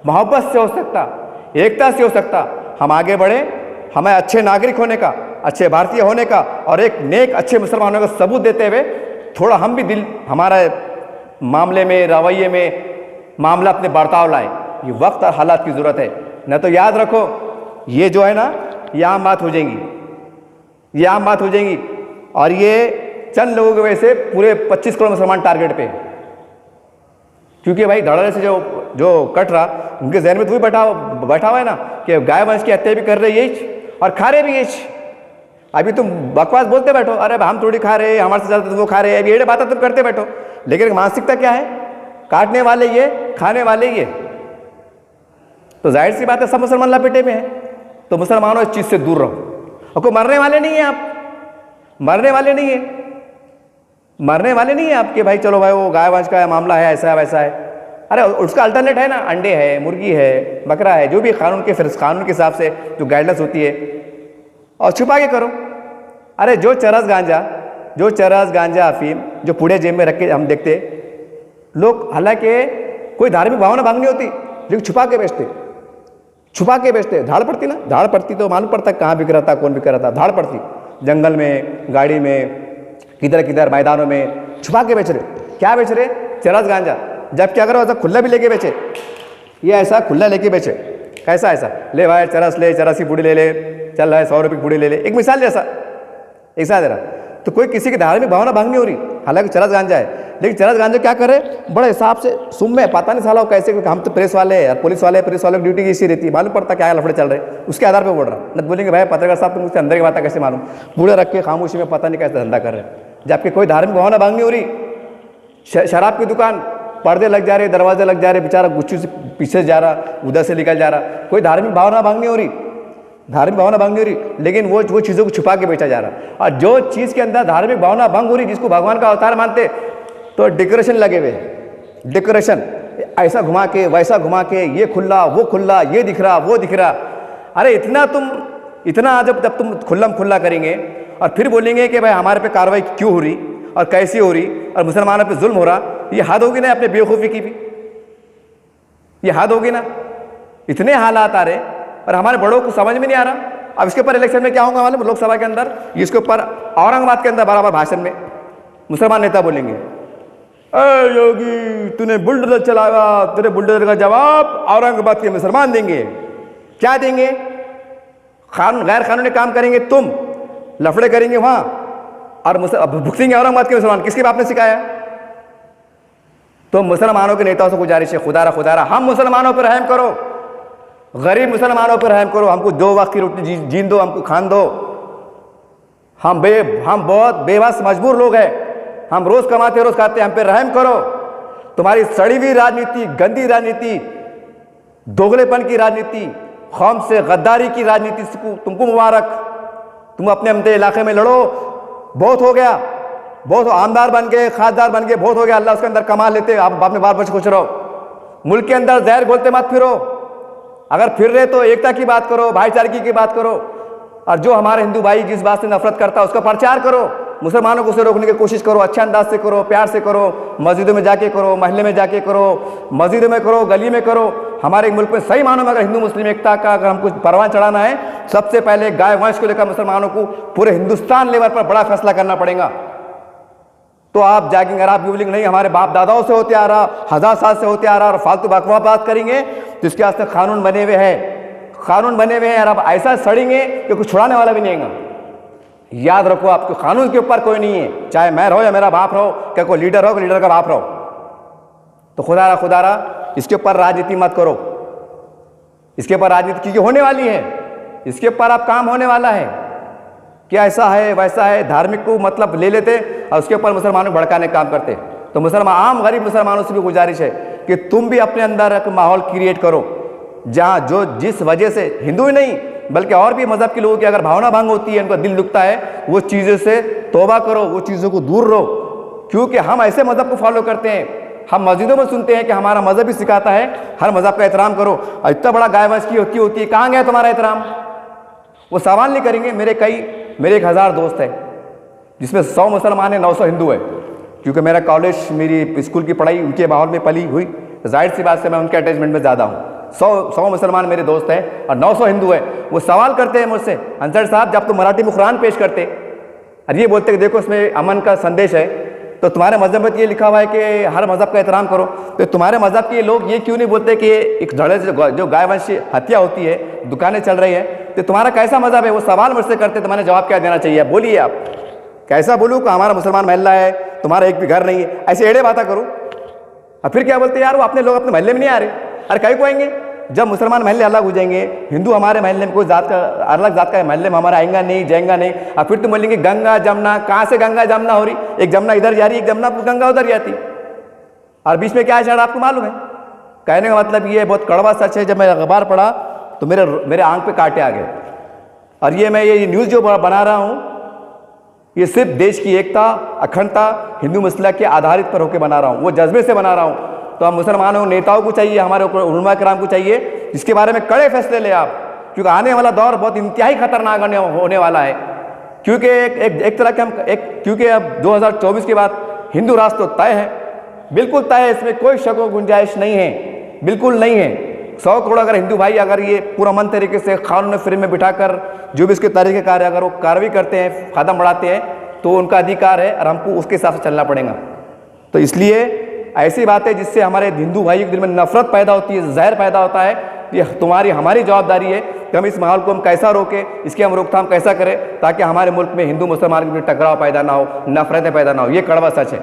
मोहब्बत से हो सकता, एकता से हो सकता, हम आगे बढ़े। हमें अच्छे नागरिक होने का, अच्छे भारतीय होने का और एक नेक अच्छे मुसलमानों का सबूत देते हुए थोड़ा हम भी दिल, हमारा मामले में, रवैये में मामला अपने बर्ताव लाए। ये वक्त और हालात की ज़रूरत है। न तो याद रखो, ये जो है ना, ये आम बात हो जाएंगी, ये आम बात हो जाएंगी। और ये चंद लोगों की वजह से पूरे 25 करोड़ मुसलमान टारगेट पे, क्योंकि भाई धड़ल्ले से जो कट रहा, उनके जहन में तो भी बैठा हुआ है ना कि गाय वंश की हत्या भी कर रहे यही और खा रहे भी यही। अभी तुम बकवास बोलते बैठो, अरे हम थोड़ी खा रहे, हमारे से ज़्यादा वो खा रहे, अभी ये बातें तुम करते बैठो। लेकिन मानसिकता क्या है, काटने वाले ये, खाने वाले ये। तो जाहिर सी बात है सब मुसलमान लपेटे में है। तो मुसलमानों इस चीज़ से दूर रहो। और कोई मरने वाले नहीं है, आप मरने वाले नहीं है, मरने वाले नहीं है आपके भाई, चलो भाई वो गाय वंश का मामला है, ऐसा है वैसा है। अरे उसका अल्टरनेट है ना, अंडे है, मुर्गी है, बकरा है, जो भी कानून के हिसाब से जो गाइडलाइंस होती है, और छुपा के करो। अरे जो चरस गांजा अफीम जो पूरे जेब में रख के हम देखते लोग, हालांकि कोई धार्मिक भावना भंग नहीं होती, लेकिन छुपा के बेचते, धाड़ पड़ती ना, धाड़ पड़ती तो मालूम पड़ता कहाँ बिक रहा था, कौन बिक रहा था। धाड़ पड़ती, जंगल में, गाड़ी में, किधर मैदानों में छुपा के बेच रहे। क्या बेच रहे? चरस गांजा। जबकि अगर ऐसा खुला भी लेके बेचे, ये ऐसा खुला लेके बेचे, कैसा ऐसा ले भाई चरस ले, चरस की पूड़ी ले, चल रहा है 100 रुपये की पूड़ी ले। एक मिसाल जैसा एक साथ दे रहा, तो कोई किसी की धार्मिक भावना भंग नहीं हो रही, हालांकि चरस गांजा है। लेकिन चरस गांजा क्या करे, बड़े हिसाब से सुन में, पता नहीं साला कैसे, हम तो प्रेस वाले हैं, पुलिस वाले की ड्यूटी की इसी रहती है, मालूम पड़ता क्या लफड़े चल रहे, उसके आधार पर बोल रहा। न बोलेंगे भाई पत्रकार साहब तुम उसके अंदर की बात कैसे मालूम, पूरे रख के खामोशी में पता नहीं कैसे धंधा कर रहे हैं। जबकि कोई धार्मिक भावना भंग नहीं हो रही। शराब की दुकान, पर्दे लग जा रहे, दरवाजे लग जा रहे, बेचारा गुच्चू से पीछे जा रहा, उधर से निकल जा रहा, कोई धार्मिक भावना भंग नहीं हो रही, धार्मिक भावना भंग नहीं हो रही। लेकिन वो चीज़ों को छुपा के बेचा जा रहा। और जो चीज़ के अंदर धार्मिक भावना भंग हो रही, जिसको भगवान का अवतार मानते, तो डेकोरेशन लगे हुए, डेकोरेशन ऐसा घुमा के, वैसा घुमा के, ये खुला, वो खुला, ये दिख रहा, वो दिख रहा। अरे इतना जब तुम खुल्ला करेंगे और फिर बोलेंगे कि भाई हमारे पे कार्रवाई क्यों हो रही और कैसी हो रही और मुसलमानों पे जुल्म हो रहा, ये हद होगी ना अपने बेवकूफ़ी की भी, ये हद होगी ना। इतने हालात आ रहे और हमारे बड़ों को समझ में नहीं आ रहा। अब इसके ऊपर इलेक्शन में क्या होगा मालूम, लोकसभा के अंदर, इसके ऊपर औरंगाबाद के अंदर बराबर भाषण में मुसलमान नेता बोलेंगे, अरे योगी तूने बुलडोजर चलाया, तेरे बुलडोजर का जवाब औरंगाबाद के मुसलमान देंगे। क्या देंगे? गैर कानूनी काम करेंगे, तुम लफड़े करेंगे वहां और भुगतेंगे औरंगाबाद के मुसलमान। किसके बाप ने सिखाया? तो मुसलमानों के नेताओं से गुजारिश है, खुदारा हम मुसलमानों पर रहम करो, गरीब मुसलमानों पर रहम करो, हमको 2 वक्त की रोटी जीन दो, हमको खान दो। हम बहुत बेबस मजबूर लोग हैं, हम रोज कमाते रोज खाते, हम पे रहम करो। तुम्हारी सड़ी हुई राजनीति, गंदी राजनीति, दोगलेपन की राजनीति, कौम से गद्दारी की राजनीति तुमको मुबारक। तुम अपने इलाके में लड़ो, बहुत हो गया, बहुत आमदार बन गए, खासदार बन गए, बहुत हो गया, अल्लाह उसके अंदर कमा लेते, आप अपने बाल बच्चे खुश रहो। मुल्क के अंदर जहर घोलते मत फिरो, अगर फिर रहे तो एकता की बात करो, भाईचारगी की बात करो। और जो हमारे हिंदू भाई जिस बात से नफरत करता है उसका प्रचार करो, मुसलमानों को उसे रोकने की कोशिश करो, अच्छे अंदाज से करो, प्यार से करो, मस्जिदों में जाके करो, महल्ले में जाके करो, मस्जिदों में करो, गली में करो। हमारे मुल्क में सही मानों में अगर हिंदू मुस्लिम एकता का अगर हमको परवान चढ़ाना है, सबसे पहले गाय वंश को लेकर मुसलमानों को पूरे हिंदुस्तान लेवल पर बड़ा फैसला करना पड़ेगा। तो आप जागेंगे, अगर आप बोलेंगे नहीं हमारे बाप दादाओं से होते आ रहा, 1000 साल से होते आ रहा, और फालतू बकवास बात करेंगे, तो इसके वास्ते कानून बने हुए हैं, कानून बने हुए हैं। और आप ऐसा सड़ेंगे कि कुछ छुड़ाने वाला भी नहीं है। याद रखो, आपको कानून के ऊपर कोई नहीं है, चाहे मैं रहो या मेरा बाप रहो, क्या कोई लीडर हो, लीडर का बाप रहो। तो खुदारा इसके ऊपर राजनीति मत करो, इसके ऊपर राजनीति क्योंकि होने वाली है, इसके ऊपर अब काम होने वाला है। क्या ऐसा है वैसा है, धार्मिक को मतलब ले लेते और उसके ऊपर मुसलमानों को भड़काने का काम करते। तो मुसलमान आम गरीब मुसलमानों से भी गुजारिश है कि तुम भी अपने अंदर एक माहौल क्रिएट करो जहाँ जो जिस वजह से हिंदू ही नहीं बल्कि और भी मज़हब के लोगों की अगर भावना भंग होती है, उनका दिल दुखता है, वो चीज़ों से तौबा करो, वो चीज़ों को दूर रहो। क्योंकि हम ऐसे मज़हब को फॉलो करते हैं, हम मस्जिदों में सुनते हैं कि हमारा मज़हब ही सिखाता है हर मज़हब का एहतराम करो, और इतना बड़ा गायवंश की होती है, कहाँ गया तुम्हारा एहतराम? वो सवाल नहीं करेंगे। मेरे 1000 दोस्त हैं जिसमें 100 मुसलमान हैं, 900 हिंदू है। क्योंकि मेरा कॉलेज, मेरी स्कूल की पढ़ाई उनके माहौल में पली हुई, जाहिर सी बात से मैं उनके अटैचमेंट में ज़्यादा हूँ। 100 मुसलमान मेरे दोस्त हैं और 900 हिंदू हैं। वो सवाल करते हैं मुझसे, अंसर साहब जब तुम मराठी में कुरान पेश करते और ये बोलते कि देखो इसमें अमन का संदेश है, तो तुम्हारे मज़हब में ये लिखा हुआ है कि हर मज़हब का एहतराम करो, तो तुम्हारे मज़हब के लोग ये क्यों नहीं बोलते कि एक धड़े से जो गायवंशी हत्या होती है, दुकानें चल रही है, तो तुम्हारा कैसा मज़हब है? वो सवाल मुझसे करते, तो मैंने जवाब क्या देना चाहिए? बोलिए आप, कैसा बोलूँ कि हमारा मुसलमान महल्ला है, तुम्हारा एक भी घर नहीं है, ऐसे एड़े बातें करूँ? और फिर क्या बोलते यार वो अपने लोग अपने महल्ले में नहीं आ रहे। अरे कहीं को आएंगे? जब मुसलमान महल्ले अलग हो जाएंगे, हिंदू हमारे महल्ले में कोई जात का अलग जात का महल्ले में हमारा आएगा नहीं, जाएगा नहीं। और फिर तुम बोलेंगे गंगा जमुना, कहाँ से गंगा जमुना हो रही? एक जमुना इधर जा रही, एक जमुना गंगा उधर जाती, और बीच में क्या है आपको मालूम है? कहने का मतलब ये बहुत कड़वा सच है। जब मैं अखबार पढ़ा तो मेरे आंख पे कांटे आ गए। और मैं ये न्यूज़ जो बना रहा हूँ, ये सिर्फ देश की एकता, अखंडता, हिंदू मसला के आधारित पर होकर बना रहा हूँ, वो जज्बे से बना रहा हूँ। तो हम मुसलमानों नेताओं को चाहिए, हमारे उलमा कराम को चाहिए, इसके बारे में कड़े फैसले ले आप, क्योंकि आने वाला दौर बहुत इंतहाई खतरनाक होने वाला है। क्योंकि एक तरह के क्योंकि अब 2024 के बाद हिंदू राष्ट्र तो तय है, बिल्कुल तय है, इसमें कोई शक व गुंजाइश नहीं है, बिल्कुल नहीं है। 100 करोड़ अगर हिंदू भाई अगर ये पूरा मन तरीके से कानून फ्रेम में बिठाकर जो भी इसके तरीक़ेकार है अगर वो कार्रवाई करते हैं, कदम बढ़ाते हैं, तो उनका अधिकार है और हमको उसके हिसाब से चलना पड़ेगा। तो इसलिए ऐसी बातें जिससे हमारे हिंदू भाई के दिल में नफरत पैदा होती है, जहर पैदा होता है, ये हमारी जवाबदारी है कि हम इस माहौल को हम कैसा रोकें, इसकी हम रोकथाम कैसा करें, ताकि हमारे मुल्क में हिंदू मुसलमान के बीच टकराव पैदा ना हो, नफरतें पैदा ना हो। ये कड़वा सच है।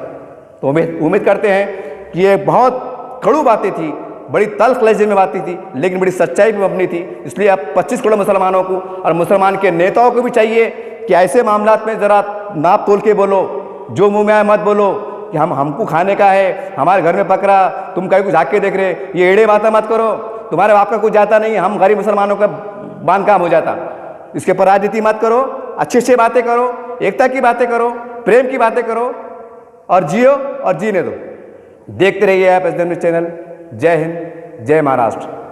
तो उम्मीद करते हैं कि ये बहुत कड़ू बातें थी, बड़ी तल्ख लहजे में बातें थी, लेकिन बड़ी सच्चाई भी मबनी थी। इसलिए अब 25 करोड़ मुसलमानों को और मुसलमान के नेताओं को भी चाहिए कि ऐसे मामलात में ज़रा नाप तोल के बोलो, जो मुँह में आए मत बोलो कि हमको खाने का है, हमारे घर में पक रहा, तुम कहीं कुछ झाँक के देख रहे, ये एड़े बातें मत करो, तुम्हारे बाप का कुछ जाता नहीं, हम गरीब मुसलमानों का बांध काम हो जाता। इसके ऊपर राजनीति मत करो, अच्छी बातें करो, एकता की बातें करो, प्रेम की बातें करो और जियो और जीने दो। देखते रहिए आप एसडीएम न्यूज़ चैनल। जय हिंद, जय महाराष्ट्र।